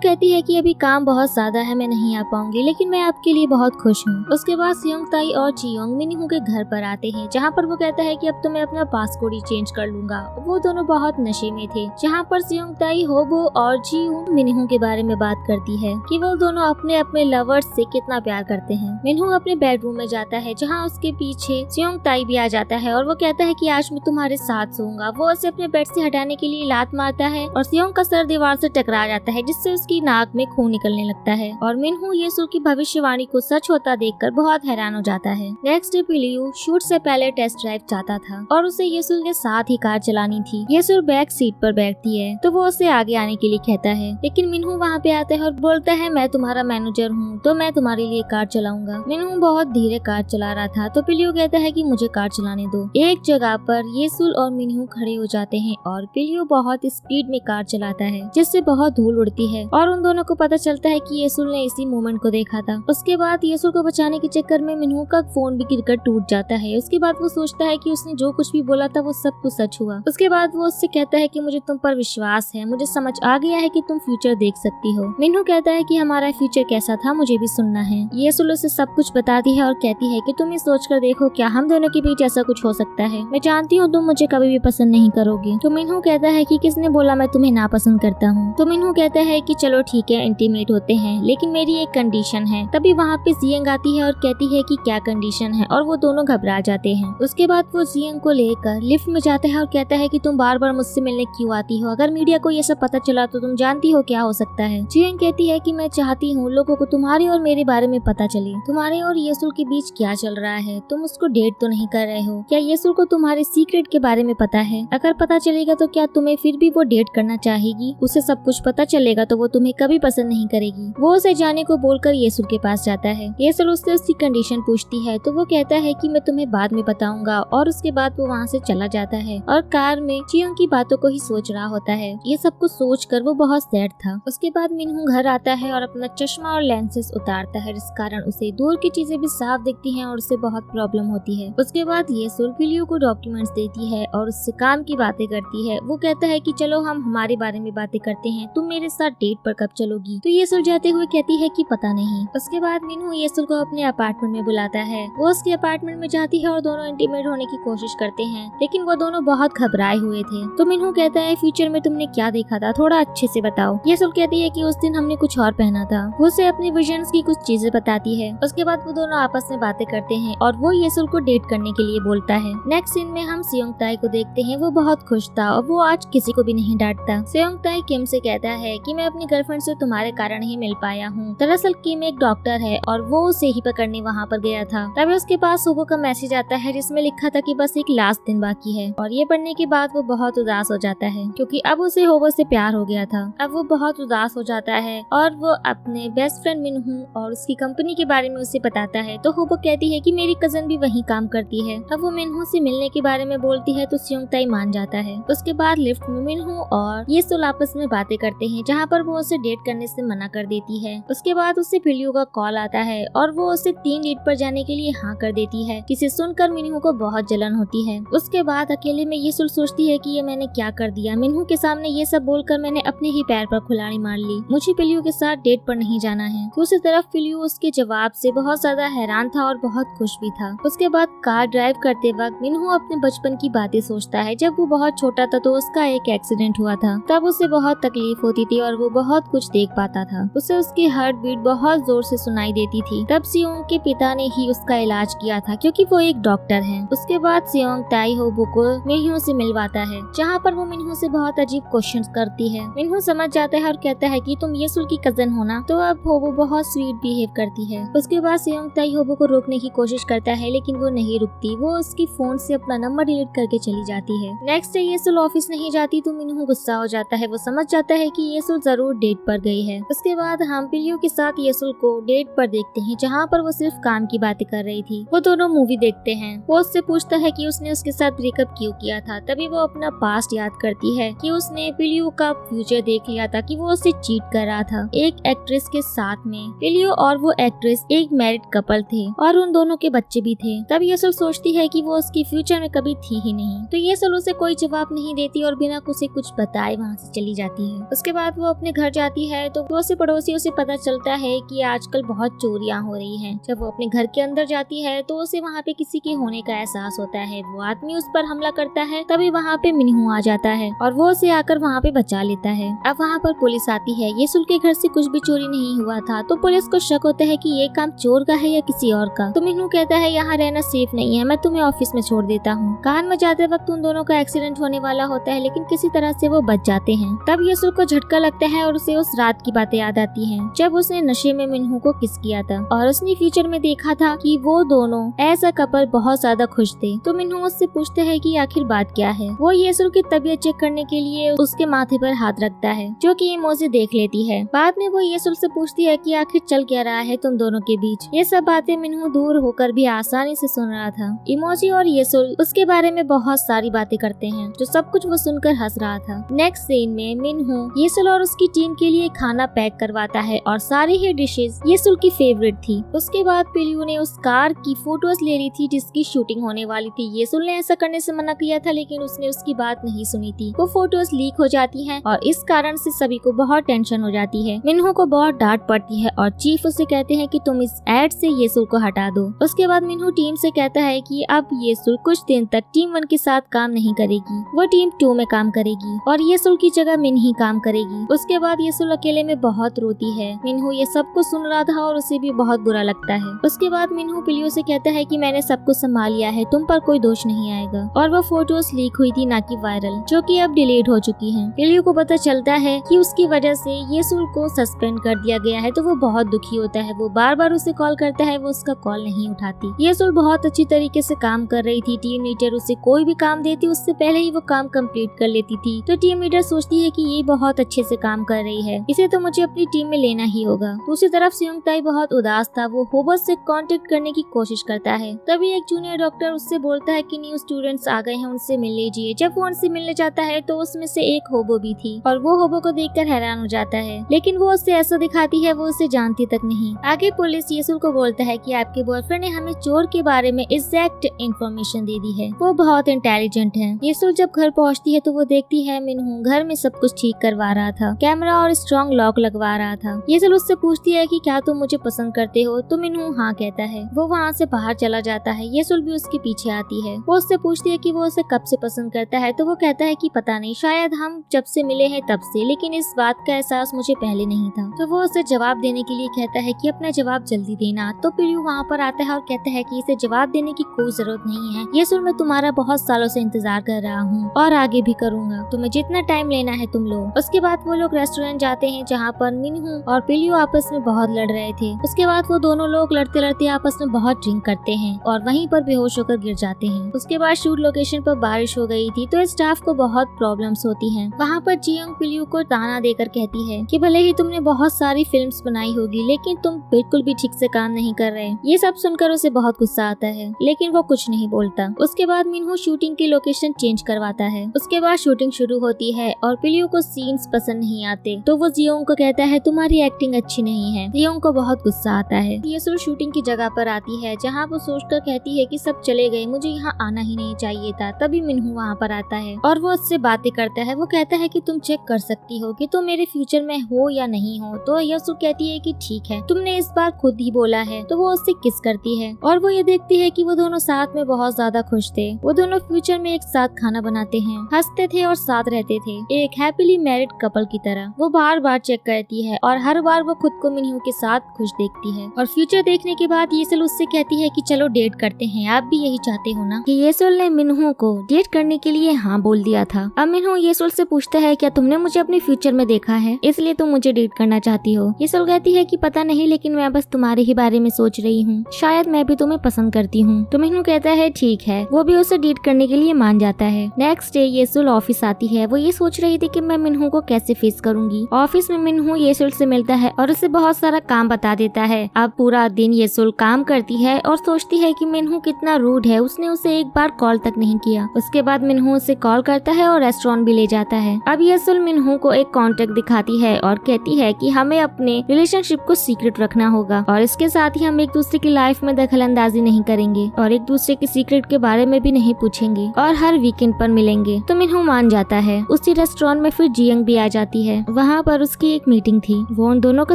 कहती है कि अभी काम बहुत ज्यादा है, मैं नहीं आ पाऊंगी, लेकिन मैं आपके लिए बहुत खुश हूँ। उसके बाद सियोंग ताई और जियोंग मिनहू के घर पर आते हैं, जहाँ पर वो कहता है कि अब तो मैं अपना पासपोर्ट ही चेंज कर लूंगा। वो दोनों बहुत नशे में थे, जहाँ पर सियोंग ताई होबो और जियोंग मिनहू के बारे में बात करती है कि वो दोनों अपने अपने लवर्स से कितना प्यार करते हैं। मिनहू अपने बेडरूम में जाता है, जहाँ उसके पीछे सियोंग ताई भी आ जाता है और वो कहता है कि आज मैं तुम्हारे साथ सोऊंगा। वो उसे अपने बेड से हटाने के लिए लात मारता है और सियोंग का सर दीवार से टकरा जाता है, जिससे उसकी नाक में खून निकलने लगता है और मिनहू येसुल की भविष्यवाणी को सच होता देखकर बहुत हैरान हो जाता है। नेक्स्ट डे पिलियू शूट से पहले टेस्ट ड्राइव चाहता था और उसे येसुल के साथ ही कार चलानी थी। येसुल बैक सीट पर बैठती है तो वो उसे आगे आने के लिए कहता है, लेकिन मिनहू वहाँ पे आता है और बोलता है मैं तुम्हारा मैनेजर हूँ तो मैं तुम्हारे लिए कार चलाऊंगा। मिनहू बहुत धीरे कार चला रहा था तो पिलियू कहता है कि मुझे कार चलाने दो। एक जगह पर येसुल और मिनहू खड़े हो जाते हैं और पिलियू बहुत स्पीड में कार चलाता है, जिससे बहुत धूल उड़ती है और उन दोनों को पता चलता है कि येसुल ने इसी मोमेंट को देखा था। उसके बाद येसुल को बचाने के चक्कर में मिनहू का फोन भी गिरकर टूट जाता है। उसके बाद वो सोचता है कि उसने जो कुछ भी बोला था वो सब कुछ सच हुआ। उसके बाद वो उससे कहता है कि मुझे तुम पर विश्वास है, मुझे समझ आ गया है कि तुम फ्यूचर देख सकती हो। मिनहू कहता है कि हमारा फ्यूचर कैसा था मुझे भी सुनना है। येसुल उसे सब कुछ बताती है और कहती है कि तुम ये सोच कर देखो क्या हम दोनों के बीच ऐसा कुछ हो सकता है। मैं जानती हूँ तुम मुझे कभी भी पसंद नहीं करोगे। तो मिनहू कहता है कि किसने बोला मैं तुम्हें नापसंद करता हूँ। तो मिनहू कहता है कि चलो ठीक है इंटीमेट होते हैं, लेकिन मेरी एक कंडीशन है। तभी वहाँ पे जियंग आती है और कहती है कि क्या कंडीशन है और वो दोनों घबरा जाते हैं। उसके बाद वो जियंग को लेकर लिफ्ट में जाता है और कहता है कि तुम बार बार मुझसे मिलने क्यों आती हो, अगर मीडिया को ये सब पता चला तो तुम जानती हो क्या हो सकता है। जियंग कहती है कि मैं चाहती हूँ लोगों को तुम्हारे और मेरे बारे में पता चले, तुम्हारे और येसुल के बीच क्या चल रहा है, तुम उसको डेट तो नहीं कर रहे हो, क्या येसुल को तुम्हारे सीक्रेट के बारे में पता है, अगर पता चलेगा तो क्या तुम्हें फिर भी वो डेट करना चाहेगी, उसे सब कुछ पता चलेगा तो वो तुम्हें कभी पसंद नहीं करेगी। वो उसे जाने को बोलकर येसुल के पास जाता है। येसुल उससे उसकी कंडीशन पूछती है तो वो कहता है कि मैं तुम्हें बाद में बताऊंगा और उसके बाद वो वहाँ से चला जाता है और कार में जियोंग की बातों को ही सोच रहा होता है। ये सब कुछ सोच कर वो बहुत सैड था। उसके बाद मिनहू घर आता है और अपना चश्मा और लेंसेज उतारता है, जिस कारण उसे दूर की चीजें भी साफ दिखती हैं और उससे बहुत प्रॉब्लम होती है। उसके बाद येसुल पिलियू को डॉक्यूमेंट्स देती है और उससे काम की बातें करती है। वो कहता है कि चलो हम हमारे बारे में बातें करते हैं, तुम मेरे साथ डेट पर कब चलोगी। तो येसुल जाते हुए कहती है कि पता नहीं। उसके बाद मिनहू येसुल को अपने अपार्टमेंट में बुलाता है। वो उसके अपार्टमेंट में जाती है और दोनों इंटीमेट होने की कोशिश करते हैं, लेकिन वो दोनों बहुत घबराए हुए थे। तो मिनहू कहता है फ्यूचर में तुमने क्या देखा था, थोड़ा अच्छे से बताओ। येसुल कहती है कि उस दिन हमने कुछ और पहना था। वो उसे अपनी विजन्स की कुछ चीजें बताती है। उसके बाद वो दोनों आपस में बातें करते हैं और वो येसुल को डेट करने के लिए बोलता है। नेक्स्ट सीन में हम सियोंग ताई को देखते हैं। वो बहुत खुश था और वो आज किसी को भी नहीं डांटता। सियोंग ताई किम से कहता है कि मैं अपनी गर्लफ्रेंड से तुम्हारे कारण ही मिल पाया हूँ। दरअसल किम एक डॉक्टर है और वो उसे ही पकड़ने वहाँ पर गया था। तभी उसके पास सुबह का मैसेज आता है जिसमें लिखा था कि बस एक लास्ट दिन बाकी है। और ये पढ़ने के बाद वो बहुत उदास हो जाता है क्योंकि अब उसे होबो से प्यार हो गया था। अब वो बहुत उदास हो जाता है और वो अपने बेस्ट फ्रेंड मिनहू और उसकी कंपनी के बारे में उसे बताता है। तो होबो कहती है कि मेरी कजन भी वहीं काम करती है। अब वो मिनहू से मिलने के बारे में बोलती है तो सियोंग ताई मान जाता है। उसके बाद लिफ्ट में मिनहू और येसुल आपस में बातें करते हैं, जहाँ पर वो उसे डेट करने से मना कर देती है। उसके बाद उसे पिलियू का कॉल आता है और वो उसे 3 डेट पर जाने के लिए हाँ कर देती है, जिसे सुनकर मिनहू को बहुत जलन होती है। उसके बाद अकेले में येसुल सोचती है कि ये मैंने क्या कर दिया, मिनहू के सामने ये सब बोलकर मैंने अपने ही पैर पर कुल्हाड़ी मार ली, मुझे पिलियू के साथ डेट पर नहीं जाना है। दूसरी तरफ पिलियू उसके जवाब से बहुत ज्यादा हैरान था और बहुत खुश भी था। उसके बाद कार ड्राइव करते वक्त मिनहू अपने बचपन की बातें सोचता है। जब वो बहुत छोटा था तो उसका एक एक्सीडेंट हुआ था, तब उसे बहुत तकलीफ होती थी और वो बहुत कुछ देख पाता था। उसे उसकी हार्ट बीट बहुत जोर से सुनाई देती थी। तब सियोंग के पिता ने ही उसका इलाज किया था क्योंकि वो एक डॉक्टर है। उसके बाद सियोंग ताई होबो को मिनहू से मिलवाता है, जहाँ पर वो मिनहू से बहुत अजीब क्वेश्चंस करती है। मिनहू समझ जाता है और कहता है कि तुम येसुल की कजन हो ना। तो अब होबो बहुत स्वीट बिहेव करती है। उसके बाद सियोंग ताई होबो को रोकने की कोशिश करता है, लेकिन वो नहीं रुकती। वो उसकी फोन से अपना नंबर डिलीट करके चली जाती है। नेक्स्ट डे येसुल ऑफिस नहीं जाती तो मिनहू गुस्सा हो जाता है। वो समझ जाता है कि येसुल जरूर डेट पर गई है। उसके बाद हम पिलियू के साथ येसुल को डेट पर देखते हैं, जहाँ पर वो सिर्फ काम की बातें कर रही थी। वो दोनों मूवी देखते हैं। वो उससे पूछता है कि उसने उसके साथ ब्रेकअप क्यों किया था। तभी वो अपना पास्ट याद करती है कि उसने पिलियू का फ्यूचर देख लिया था कि वो उससे चीट कर रहा था एक एक्ट्रेस के साथ में। पिलियू और वो एक्ट्रेस एक मैरिड कपल थे और उन दोनों के बच्चे भी थे। तब येसुल सोचती है कि वो उसकी फ्यूचर में कभी थी ही नहीं। तो येसुल उसे कोई जवाब नहीं देती और बिना उसे कुछ बताए वहाँ से चली जाती है। उसके बाद वो अपने घर जाती है तो वो से पड़ोसियों से पता चलता है कि आजकल बहुत चोरियां हो रही हैं। जब वो अपने घर के अंदर जाती है तो उसे वहाँ पे किसी के होने का एहसास होता है। वो आदमी उस पर हमला करता है, तभी वहाँ पे मिन्हू आ जाता है और वो उसे आकर वहाँ पे बचा लेता है। अब वहाँ पर पुलिस आती है। येसुल के घर से कुछ भी चोरी नहीं हुआ था तो पुलिस को शक होता है कि ये काम चोर का है या किसी और का। तो मिन्हू कहता है यहाँ रहना सेफ नहीं है, मैं तुम्हें ऑफिस में छोड़ देता हूँ। कार में जाते वक्त उन दोनों का एक्सीडेंट होने वाला होता है, लेकिन किसी तरह से वो बच जाते हैं। तब येसुल को झटका लगता है और उसे उस रात की बातें याद आती हैं जब उसने नशे में मिन्हू को किस किया था और उसने फ्यूचर में देखा था कि वो दोनों एज अ कपल बहुत ज्यादा खुश थे। तो मिन्हू उससे पूछता है कि आखिर बात क्या है। वो येसुल की तबीयत चेक करने के लिए उसके माथे पर हाथ रखता है, जो कि इमोजी देख लेती है। बाद में वो येसुल से पूछती है कि आखिर चल क्या रहा है तुम दोनों के बीच। ये सब बातें मिन्हू दूर होकर भी आसानी से सुन रहा था। इमोजी और येसुल उसके बारे में बहुत सारी बातें करते हैं, जो सब कुछ वो सुनकर हंस रहा था। नेक्स्ट सीन में मिन्हू येसुल और उसकी टीम के लिए खाना पैक करवाता है और सारी ही डिशेस येसुल की फेवरेट थी। उसके बाद पिलियू ने उस कार की फोटोज ले ली थी जिसकी शूटिंग होने वाली थी। येसुल ने ऐसा करने से मना किया था, लेकिन उसने उसकी बात नहीं सुनी थी। वो फोटोज लीक हो जाती हैं और इस कारण से सभी को बहुत टेंशन हो जाती है। मिन्हू को बहुत डांट पड़ती है और चीफ उसे कहते हैं कि तुम इस एड से येसुल को हटा दो। उसके बाद मिन्हू टीम से कहता है कि अब येसुल कुछ दिन तक टीम 1 के साथ काम नहीं करेगी, वो टीम 2 में काम करेगी और येसुल की जगह मिन ही काम करेगी। उसके बाद येसुल अकेले में बहुत रोती है। मिन्हू ये सब कुछ सुन रहा था और उसे भी बहुत बुरा लगता है। उसके बाद मिन्हू पिलियो से कहता है कि मैंने सब कुछ संभाल लिया है, तुम पर कोई दोष नहीं आएगा। और वो फोटोज लीक हुई थी, ना कि वायरल, जो कि अब डिलीट हो चुकी हैं। पिलियो को पता चलता है कि उसकी वजह से येसुल को सस्पेंड कर दिया गया है, तो वो बहुत दुखी होता है। वो बार बार उसे कॉल करता है, वो उसका कॉल नहीं उठाती। येसुल बहुत अच्छी तरीके से काम कर रही थी। टीम लीडर उसे कोई भी काम देती उससे पहले ही वो काम कंप्लीट कर लेती थी। तो टीम लीडर सोचती है कि ये बहुत अच्छे से काम कर रही है, इसे तो मुझे अपनी टीम में लेना ही होगा। दूसरी तरफ सुयोंगताई बहुत उदास था। वो होबो से कांटेक्ट करने की कोशिश करता है। तभी एक जूनियर डॉक्टर उससे बोलता है कि न्यू स्टूडेंट्स आ गए हैं, उनसे मिल लीजिए। जब वो उनसे मिलने जाता है तो उसमें से एक होबो भी थी और वो होबो को देखकर हैरान हो जाता है, लेकिन वो उससे ऐसा दिखाती है वो उसे जानती तक नहीं। आगे पुलिस येसुल को बोलता है कि आपके बॉयफ्रेंड ने हमें चोर के बारे में एग्जैक्ट इंफॉर्मेशन दे दी है, वो बहुत इंटेलिजेंट है। येसुल जब घर पहुंचती है तो वो देखती है मिन्हू घर में सब कुछ ठीक करवा रहा था, कैमरा और स्ट्रॉन्ग लॉक लगवा रहा था। येसुल उससे पूछती है कि क्या तुम मुझे पसंद करते हो, तो मिन्हू हाँ कहता है। वो वहाँ से बाहर चला जाता है। येसुल भी उसके पीछे आती है। वो उससे पूछती है कि वो उसे कब से पसंद करता है, तो वो कहता है कि पता नहीं, शायद हम जब से मिले हैं तब से, लेकिन इस बात का एहसास मुझे पहले नहीं था। तो वो उसे जवाब देने के लिए कहता है कि अपना जवाब जल्दी देना। तो पिलियू वहाँ पर आता है और कहता है कि इसे जवाब देने की कोई जरूरत नहीं है। येसुल, मैं तुम्हारा बहुत सालों से इंतजार कर रहा हूँ और आगे भी करूंगा, तुम्हें जितना टाइम लेना है तुम लो। उसके बाद वो लोग रेस्टोरेंट जाते हैं जहाँ पर मिन्हू और पिलियू आपस में बहुत लड़ रहे थे। उसके बाद वो दोनों लोग लड़ते लड़ते आपस में बहुत ड्रिंक करते हैं और वहीं पर बेहोश होकर गिर जाते हैं। उसके बाद शूट लोकेशन पर बारिश हो गई थी, तो स्टाफ को बहुत प्रॉब्लम्स होती हैं। वहाँ पर जियोंग पिलियू को ताना देकर कहती है कि भले ही तुमने बहुत सारी फिल्म्स बनाई होगी, लेकिन तुम बिल्कुल भी ठीक से काम नहीं कर रहे। ये सब सुनकर उसे बहुत गुस्सा आता है, लेकिन वो कुछ नहीं बोलता। उसके बाद मिन्हू शूटिंग की लोकेशन चेंज करवाता है। उसके बाद शूटिंग शुरू होती है और पिलियू को सीन्स पसंद नहीं आते, तो वो जियोंग को कहता है तुम्हारी एक्टिंग अच्छी नहीं है। जियोंग को बहुत गुस्सा आता है। येसुल शूटिंग की जगह पर आती है जहाँ वो सोचकर कहती है कि सब चले गए, मुझे यहाँ आना ही नहीं चाहिए था। तभी मिन्हू वहाँ पर आता है और वो उससे बातें करता है। वो कहता है कि तुम चेक कर सकती हो कि तुम मेरे फ्यूचर में हो या नहीं हो। तो येसुल कहती है कि ठीक है, तुमने इस बार खुद ही बोला है। तो वो उससे किस करती है और वो ये देखती है कि वो दोनों साथ में बहुत ज्यादा खुश थे। वो दोनों फ्यूचर में एक साथ खाना बनाते हैं, हंसते थे और साथ रहते थे, एक हैप्पीली मैरिड कपल की तरह। वो बार बार चेक करती है और हर बार वो खुद को मिन्हू के साथ खुश देखती है। और फ्यूचर देखने के बाद येसुल उससे कहती है कि चलो डेट करते हैं, आप भी यही चाहते हो ना। कि येसुल ने मिन्हू को डेट करने के लिए हाँ बोल दिया था। अब मिन्हू येसुल से पूछता है क्या तुमने मुझे अपने फ्यूचर में देखा है, इसलिए तुम मुझे डेट करना चाहती हो। येसुल कहती है कि पता नहीं, लेकिन मैं बस तुम्हारे ही बारे में सोच रही हूँ, शायद मैं भी तुम्हें पसंद करती हूँ। तो मिन्हू कहता है ठीक है। वो भी उसे डेट करने के लिए मान जाता है। नेक्स्ट डे येसुल ऑफिस आती है। वो ये सोच रही थी कि मैं मिन्हू को कैसे फेस करूंगी। ऑफिस में मिन्हू येसुल से मिलता है और उसे बहुत सारा काम बता देता है। अब पूरा दिन येसुल काम करती है और सोचती है कि मिन्हू कितना रूड है, उसने उसे एक बार कॉल तक नहीं किया। उसके बाद मिन्हू उसे कॉल करता है और रेस्टोरेंट भी ले जाता है। अब येसुल मिन्हू को एक कॉन्ट्रैक्ट दिखाती है और कहती है कि हमें अपने रिलेशनशिप को सीक्रेट रखना होगा और इसके साथ ही हम एक दूसरे की लाइफ में दखल अंदाजी नहीं करेंगे और एक दूसरे के सीक्रेट के बारे में भी नहीं पूछेंगे और हर वीकेंड पर मिलेंगे। तो मिनहू मान जाता है। उसी रेस्टोरेंट में फिर जियंग भी आ जाती है। वहाँ पर उसकी एक मीटिंग थी। वो उन दोनों को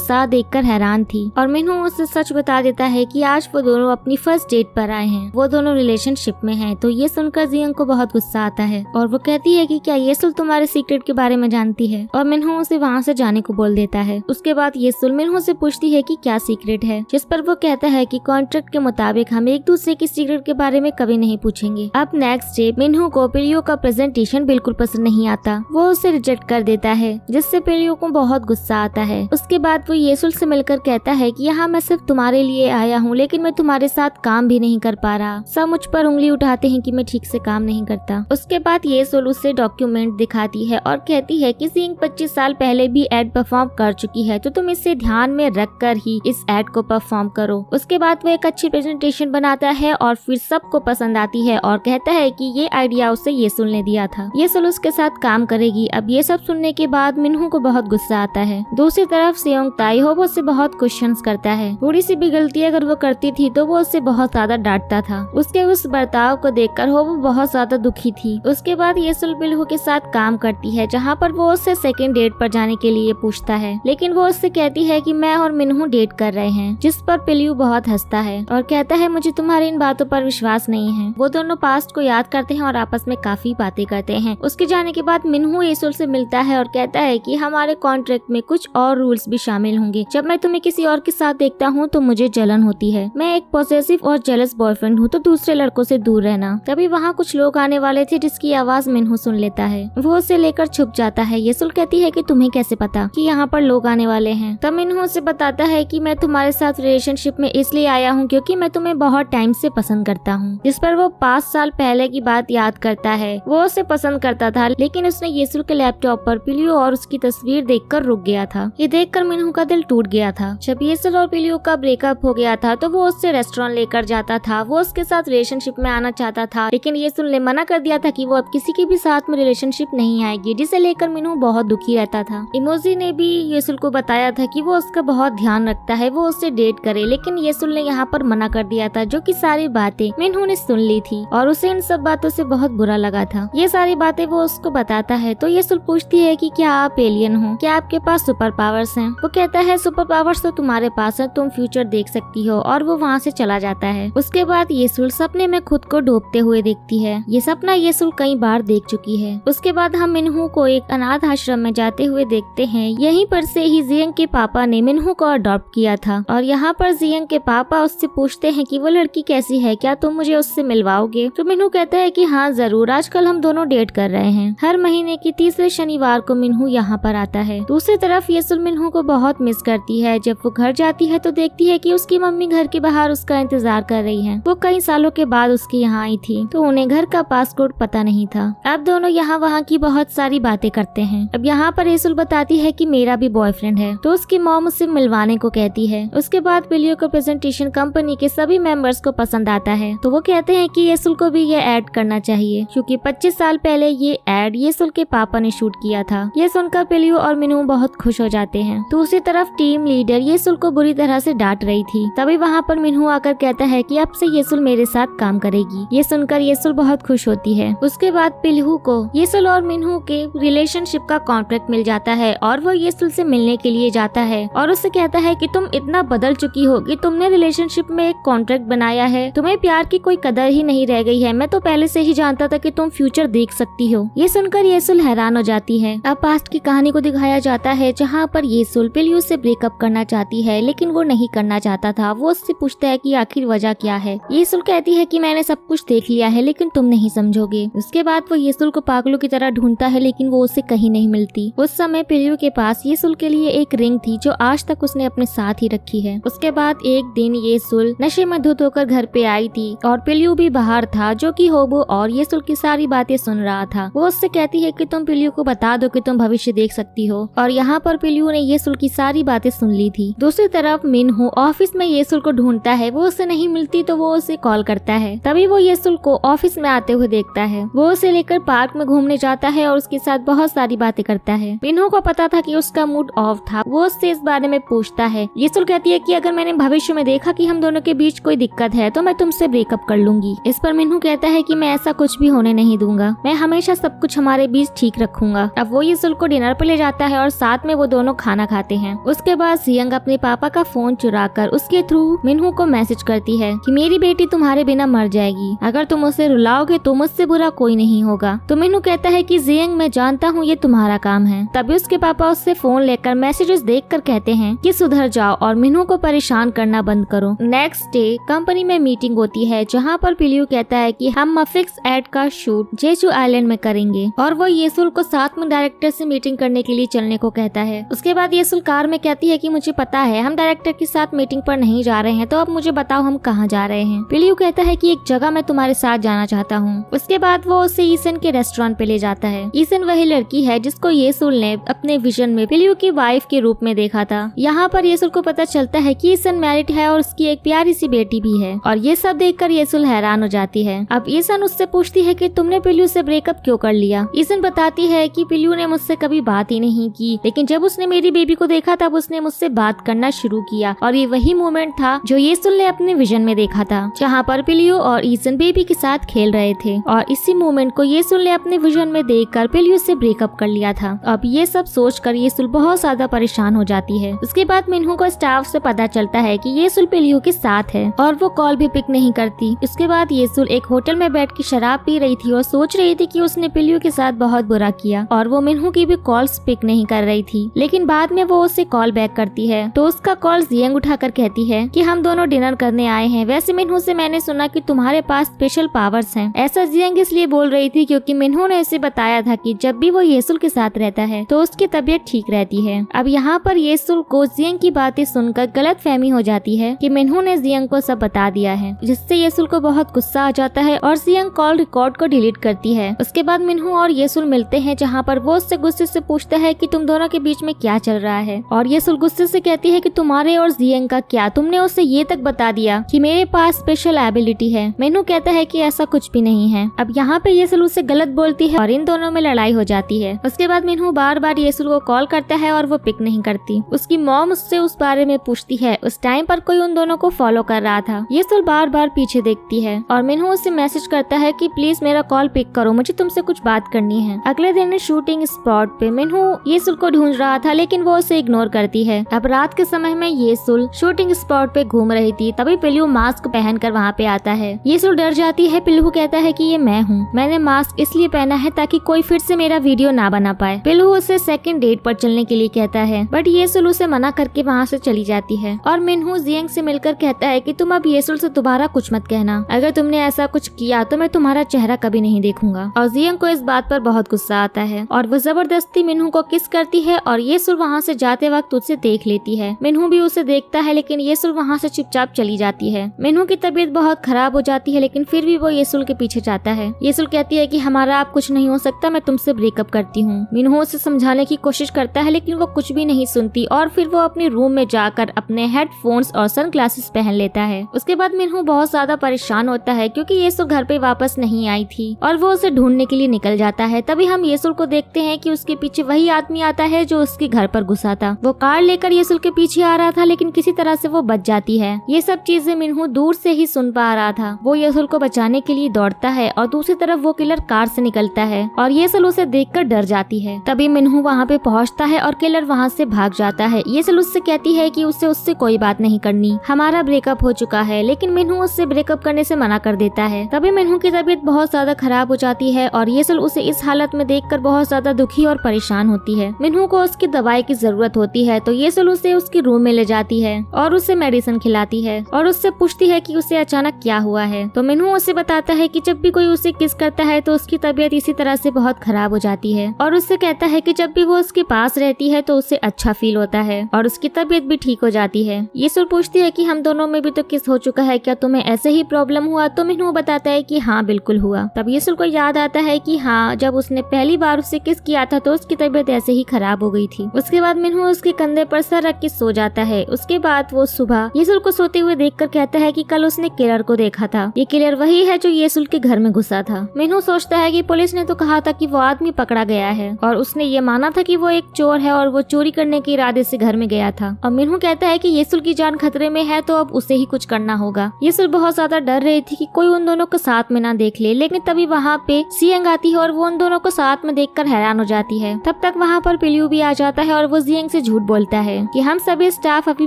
साथ देखकर हैरान थी और मिनहू उसे सच बता देता है कि आज वो दोनों अपनी फर्स्ट डेट पर आए हैं। वो दोनों रिलेशनशिप में हैं। तो ये सुनकर जियंग को बहुत गुस्सा आता है और वो कहती है कि क्या येसुल तुम्हारे सीक्रेट के बारे में जानती है, और मिनहू उसे वहाँ से जाने को बोल देता है। उसके बाद येसुल मिनहू से पूछती है कि क्या सीक्रेट है, जिस पर वो कहता है कि कॉन्ट्रैक्ट के मुताबिक हम एक दूसरे की सीक्रेट के बारे में कभी नहीं पूछेंगे। अब नेक्स्ट डे मिनहू को पिलियो का प्रेजेंटेशन बिल्कुल पसंद नहीं आता। वो उसे रिजेक्ट कर देता है, जिससे पिलियो को बहुत गुस्सा आता है। उसके बाद वो येसुल से मिलकर कहता है कि यहाँ मैं सिर्फ तुम्हारे लिए आया हूँ, लेकिन मैं तुम्हारे साथ काम भी नहीं कर पा रहा। सब मुझ पर उंगली उठाते हैं कि मैं ठीक से काम नहीं करता। उसके बाद येसुल उसे डॉक्यूमेंट दिखाती है और कहती है कि जियंग 25 साल पहले भी एड परफॉर्म कर चुकी है, तो तुम इसे ध्यान में रख कर ही इस एड को परफॉर्म करो। उसके बाद वो एक अच्छी प्रेजेंटेशन बनाता है और फिर सबको पसंद आती है और कहता है कि ये आइडिया उसे येसुल ने दिया था। येसुल उसके साथ काम करेगी। अब ये सब सुनने के बाद मिनहू को बहुत गुस्सा आता है। दूसरी तरफ सेयोंग ताई होबो उससे बहुत क्वेश्चंस करता है। थोड़ी सी भी गलती अगर वो करती थी तो वो उससे बहुत ज्यादा डांटता था। उसके उस बर्ताव को देखकर होबो बहुत ज्यादा दुखी थी। उसके बाद येसुल पिलहू के साथ काम करती है, जहाँ पर वो उससे सेकंड डेट पर जाने के लिए पूछता है, लेकिन वो उससे कहती है कि मैं और मिनहू डेट कर रहे हैं, जिस पर पिलहू बहुत हंसता है और कहता है मुझे तुम्हारी इन बातों पर विश्वास नहीं है। वो दोनों पास्ट को याद करते हैं और आपस में काफी बातें करते हैं। उसके जाने के बाद मिनहू येसुल से मिलता है और कहता है कि हमारे कॉन्ट्रैक्ट में कुछ और रूल्स भी शामिल होंगे। जब मैं तुम्हें किसी और के साथ देखता हूँ तो मुझे जलन होती है। मैं एक पॉसेसिव और जेलस बॉयफ्रेंड हूँ, तो दूसरे लड़कों से दूर रहना। तभी वहाँ कुछ लोग आने वाले थे, जिसकी आवाज मिनहू सुन लेता है। वो उसे लेकर छुप जाता है। येसुल कहती है कि तुम्हें कैसे पता कि यहाँ पर लोग आने वाले हैं। तब मिनहू उसे बताता है कि मैं तुम्हारे साथ रिलेशनशिप में इसलिए आया हूँ क्योंकि मैं तुम्हें बहुत टाइम से पसंद करता हूँ। जिस पर वो 5 साल पहले की बात याद करता है। वो उसे पसंद करता था, लेकिन उसने येसुल के लैपटॉप पर पिलियो और उसकी तस्वीर देखकर रुक गया था। ये देखकर मिनहू का दिल टूट गया था। जब येसुल और पिलियो का ब्रेकअप हो गया था तो वो उससे रेस्टोरेंट लेकर जाता था। वो उसके साथ रिलेशनशिप में आना चाहता था, लेकिन येसुल ने मना कर दिया था कि वो अब किसी के भी साथ में रिलेशनशिप नहीं आएगी, जिसे लेकर मिनहू बहुत दुखी रहता था। इमोजी ने भी येसुल को बताया था कि वो उसका बहुत ध्यान रखता है, वो उससे डेट करे, लेकिन येसुल ने यहाँ पर मना कर दिया था, जो कि सारी बातें मिनहू ने सुन ली थी और उसे इन सब बातों से बहुत बुरा लगा था। ये सारी बातें वो उसको बताता है तो येसुल पूछती है कि क्या आप एलियन हो, क्या आपके पास सुपर पावर्स हैं? वो कहता है सुपर पावर्स तो तुम्हारे पास है, तुम फ्यूचर देख सकती हो, और वो वहाँ से चला जाता है। उसके बाद येसुल सपने में खुद को डूबते हुए देखती है। ये सपना येसुल कई बार देख चुकी है। उसके बाद हम मिनहू को एक अनाथ आश्रम में जाते हुए देखते हैं। यहीं पर से ही जियंग के पापा ने मिनहू को अडॉप्ट किया था और यहाँ पर जियंग के पापा उससे पूछते हैं कि वो लड़की कैसी है, क्या तुम मुझे उससे मिलवाओगे? तो मिनहू कहता है कि हाँ जरूर, आजकल हम दोनों डेट कर रहे हैं। हर महीने की तीसरे शनिवार को मिनहू यहाँ पर आता है। दूसरी तरफ येसुल मिनहू को बहुत मिस करती है। जब वो घर जाती है तो देखती है कि उसकी मम्मी घर के बाहर उसका इंतजार कर रही है। वो कई सालों के बाद उसके यहाँ आई थी, तो उन्हें घर का पासपोर्ट पता नहीं था। अब दोनों यहाँ वहाँ की बहुत सारी बातें करते हैं। अब यहाँ पर येसुल बताती है कि मेरा भी बॉयफ्रेंड है, तो उसकी मॉम उससे मिलवाने को कहती है। उसके बाद पिलियो का प्रेजेंटेशन कंपनी के सभी मेंबर्स को पसंद आता है, तो वो कहते हैं कि येसुल को भी ये ऐड करना चाहिए, क्योंकि 25 साल पहले ये ऐड येसुल के पापा ने शूट किया था। ये सुनकर पिलियो और मिनहू बहुत खुश हो जाते हैं। दूसरी तरफ टीम लीडर येसुल को बुरी तरह से डांट रही थी। तभी वहाँ पर मिनहू आकर कहता है कि अब से येसुल मेरे साथ काम करेगी। ये सुनकर येसुल बहुत खुश होती है। उसके बाद पिलहू को येसुल और मिनहू के रिलेशनशिप का कॉन्ट्रैक्ट मिल जाता है और वो येसुल से मिलने के लिए जाता है और उससे कहता है कि तुम इतना बदल चुकी हो कि तुमने रिलेशनशिप में एक कॉन्ट्रैक्ट बनाया है, तुम्हें प्यार की कोई कदर ही नहीं रह गई है। मैं तो पहले से ही जानता था कि तुम फ्यूचर देख सकती हो। ये सुनकर येसुल हैरान हो जाती है। अब पास्ट की कहानी को दिखाया जाता है, जहाँ पर येसुल पिलहू से ब्रेकअप करना चाहती है, लेकिन वो नहीं करना चाहता था। वो उससे पूछता है कि आखिर वजह क्या है। येसुल कहती है कि मैंने सब कुछ देख लिया है, लेकिन तुम नहीं समझोगे। उसके बाद वो येसुल को पागलों की तरह ढूंढता है, लेकिन वो उसे कहीं नहीं मिलती। उस समय पिलहू के पास येसुल के लिए एक रिंग थी, जो आज तक उसने अपने साथ ही रखी है। उसके बाद एक दिन येसुल नशे में धुत होकर घर पे आई थी और पिलहू भी बाहर था, जो कि होबो और येसुल की सारी बातें सुन रहा था। वो उससे कहती है कि तुम पिलहू को बता दो कि तुम भविष्य देख सकती हो, और यहाँ पर पिलहू ने येसुल की सारी बातें सुन ली थी। दूसरी तरफ मिनहू ऑफिस में येसुल को ढूंढता है। वो उसे नहीं मिलती तो वो उसे कॉल करता है। तभी वो येसुल को ऑफिस में आते हुए देखता है। वो उसे लेकर पार्क में घूमने जाता है और उसके साथ बहुत सारी बातें करता है। मिनहू को पता था कि उसका मूड ऑफ था। वो उससे इस बारे में पूछता है। येसुल कहती है कि अगर मैंने भविष्य में देखा कि हम दोनों के बीच कोई दिक्कत है तो मैं तुमसे ब्रेकअप कर लूंगी। इस पर मिनहू कहता है कि मैं ऐसा कुछ भी होने नहीं दूंगा, मैं हमेशा सब कुछ हमारे बीच ठीक रखूंगा। अब वो येसुल को डिनर पे ले जाता है और साथ में वो दोनों खाना खाते हैं। उसके बाद जियंग अपने पापा का फोन चुराकर उसके थ्रू मिनहू को मैसेज करती है कि मेरी बेटी तुम्हारे बिना मर जाएगी, अगर तुम उसे रुलाओगे तो मुझसे बुरा कोई नहीं होगा। तो मिनहू कहता है कि जियंग मैं जानता हूँ ये तुम्हारा काम है। तभी उसके पापा उससे फोन लेकर मैसेजेस देखकर कहते हैं कि सुधर जाओ और मिनहू को परेशान करना बंद करो। नेक्स्ट डे कंपनी में मीटिंग होती है जहाँ पर पिलियू कहता है कि हम मफिक्स एड का शूट जेजू आइलैंड में करेंगे और वो येसुल को साथ में डायरेक्टर से मीटिंग करने के लिए चलने को कहता है। उसके बाद येसुल कार में कहती है कि मुझे पता है हम डायरेक्टर के साथ मीटिंग पर नहीं जा रहे हैं, तो अब मुझे बताओ हम कहाँ जा रहे हैं। पिलियू कहता है कि एक जगह मैं तुम्हारे साथ जाना चाहता हूँ। उसके बाद वो उसे ईसन के रेस्टोरेंट पे ले जाता है। ईसन वही लड़की है जिसको येसुल ने अपने विजन में पिलियू की वाइफ के रूप में देखा था। यहाँ पर येसुल को पता चलता है कि ईसन मैरिड है और उसकी एक प्यारी सी बेटी भी है और ये सब देखकर येसुल हैरान हो जाती है। अब ईसन उससे पूछती है कि तुमने पिलियू से ब्रेकअप क्यों कर लिया। ईसन बताती है कि पिलियू ने मुझसे कभी बात ही नहीं की, लेकिन जब उसने मेरी बेबी को देखा तब उसने मुझसे बात करना शुरू किया और ये वही मोमेंट था जो येसुल ने अपने विजन में देखा था, जहाँ पर पिलियू और ईसन बेबी के साथ खेल रहे थे और इसी मोमेंट को येसुल ने अपने विजन में देखकर पिलियू से ब्रेकअप कर लिया था। अब ये सब सोचकर येसुल बहुत ज्यादा परेशान हो जाती है। उसके बाद मिनहू को स्टाफ से पता चलता है कि येसुल पिलियू के साथ है और वो कॉल भी पिक नहीं करती। उसके बाद येसुल एक होटल में बैठ के शराब पी रही थी और सोच रही थी कि उसने पिलियू के साथ बहुत बुरा किया और वो मिनहू की भी कॉल्स पिक नहीं कर रही थी, लेकिन बाद में वो उसे कॉल बैक करती है तो उसका कॉल जियंग उठाकर कहती है कि हम दोनों डिनर करने आए हैं। वैसे मिनहू से मैंने सुना कि तुम्हारे पास स्पेशल पावर्स हैं। ऐसा जियंग इसलिए बोल रही थी क्योंकि मिनहू ने उसे बताया था कि जब भी वो येसुल के साथ रहता है तो उसकी तबीयत ठीक रहती है। अब यहाँ पर येसुल को जियंग की बातें सुनकर गलत फहमी हो जाती है कि मिनहू ने जियंग को सब बता दिया है, जिससे येसुल को बहुत गुस्सा आ जाता है और जियंग कॉल रिकॉर्ड को डिलीट करती है। उसके बाद मिनहू और येसुल मिलते हैं जहाँ पर वो उससे गुस्से से पूछता है कि तुम दोनों के बीच में क्या चल रहा है और येसुल गुस्से से कहती है कि तुम्हारे और जियंग का क्या, तुमने उसे ये तक बता दिया कि मेरे पास स्पेशल एबिलिटी है। मिनहू कहता है कि ऐसा कुछ भी नहीं है। अब यहाँ पे येसुल उसे गलत बोलती है और इन दोनों में लड़ाई हो जाती है। उसके बाद मिनहू बार बार येसुल को कॉल करता है और वो पिक नहीं करती। उसकी मॉम उससे उस बारे में पूछती है। उस टाइम पर कोई उन दोनों को फॉलो कर रहा था। येसुल बार बार पीछे देखती है और मिनहू उसे मैसेज करता है कि प्लीज मेरा कॉल पिक करो, मुझे तुमसे कुछ बात करनी है। अगले दिन शूटिंग स्पॉट पे मिनहू येसुल को ढूंढ रहा था, लेकिन वो उसे इग्नोर करती है। अब रात के समय में येसुल शूटिंग स्पॉट पे घूम रही थी, तभी पिलियू मास्क पहनकर वहाँ पे आता है। येसुल डर जाती है। पिलियू कहता है कि ये मैं हूँ, मैंने मास्क इसलिए पहना है ताकि कोई फिर से मेरा वीडियो ना बना पाए। पिलियू उसे सेकंड डेट पर चलने के लिए कहता है, बट येसुल उसे मना करके वहाँ से चली जाती है और मिनहू जियंग से मिलकर कहता है कि तुम अब येसुल से दोबारा कुछ मत कहना, अगर तुमने ऐसा कुछ किया तो मैं तुम्हारा चेहरा कभी नहीं देखूंगा। और जियंग को इस बात पर बहुत गुस्सा आता है और वो जबरदस्ती मिनहू को किस करती है और येसुल वहाँ से जाते वक्त उसे देख लेती है। मिनहू भी उसे देखता है, लेकिन येसुल वहाँ से चुपचाप चली जाती है। मिनहू की तबीयत बहुत खराब हो जाती है, लेकिन फिर भी वो येसुल के पीछे जाता है। येसुल कहती है कि हमारा अब कुछ नहीं हो सकता, मैं तुमसे ब्रेकअप करती हूँ। मिनहू उसे समझाने की कोशिश करता है, लेकिन वो कुछ भी नहीं सुनती और फिर वो अपने रूम में जाकर अपने हेडफोन्स और सनग्लासेस पहन लेता है। उसके बाद मिनहू बहुत ज्यादा परेशान होता है क्योंकि येसुल घर पे वापस नहीं आई थी और वो उसे ढूंढने के लिए निकल जाता है। तभी हम येसुल को देखते हैं कि उसके पीछे वही आदमी आता है जो उसके घर पर घुसा था। वो कार लेकर येसुल के पीछे आ रहा था, लेकिन किसी तरह से वो बच जाती है। ये सब चीजें मिनहू दूर से ही सुन पा रहा था। वो येसुल को बचाने के लिए दौड़ता है और दूसरी तरफ वो किलर कार से निकलता है और येसुल उसे देखकर डर जाती है। तभी मिनहू वहाँ पे पहुँचता है और किलर वहाँ से भाग जाता है। येसुल उससे कहती है कि उससे कोई बात नहीं करनी, हमारा ब्रेकअप हो चुका है, लेकिन मिनहू उससे ब्रेकअप करने से मना कर देता है। तभी मिनहू की तबीयत बहुत ज्यादा खराब हो जाती है और येसुल उसे इस हालत में देखकर बहुत ज्यादा दुखी और परेशान होती है। मिनहू को उसकी दवाई की जरूरत होती है तो येसुल उसे उसके रूम में ले जाती है और उसे मेडिसिन खिलाती है और उससे पूछती है कि उसे अचानक क्या हुआ है। तो मिनहू उसे बताता है कि जब भी कोई उसे किस करता है तो उसकी तबीयत इसी तरह से बहुत खराब हो जाती है और उससे कहता है कि जब भी वो उसके पास रहती है तो उसे अच्छा फील होता है और उसकी तबीयत भी ठीक हो जाती है। येसुल पूछती है कि हम दोनों में भी तो किस हो चुका है, क्या तुम्हें ऐसे ही प्रॉब्लम हुआ? तो मिनहू बताता है कि हाँ बिल्कुल हुआ। तब येसुल को याद आता है कि हाँ, जब उसने पहली बार उससे किस किया था तो उसकी तबीयत ऐसे ही खराब हो गई थी। उसके बाद मिनहू उसके कंधे पर सर रख के सो जाता है। उसके बाद वो सुबह येसुल को सोते हुए देखकर कहता है कि कल उसने किलर को देखा था, ये किलर वही है जो येसुल के घर में घुसा था। मिनहू सोचता है कि पुलिस ने तो कहा था कि वो आदमी पकड़ा गया है और उसने ये माना था कि वो एक चोर है और वो चोरी करने के इरादे से घर में गया था। और मिनहू कहता है कि येसुल की जान खतरे में है तो अब उसे ही कुछ करना होगा। येसुल बहुत ज्यादा डर रही थी कि कोई उन दोनों को साथ में ना देख ले, लेकिन में तभी वहाँ पे जियंग आती है और वो उन दोनों को साथ में देखकर हैरान हो जाती है। तब तक वहाँ पर पिल्यू भी आ जाता है और वो जियंग से झूठ बोलता है कि हम सभी स्टाफ अभी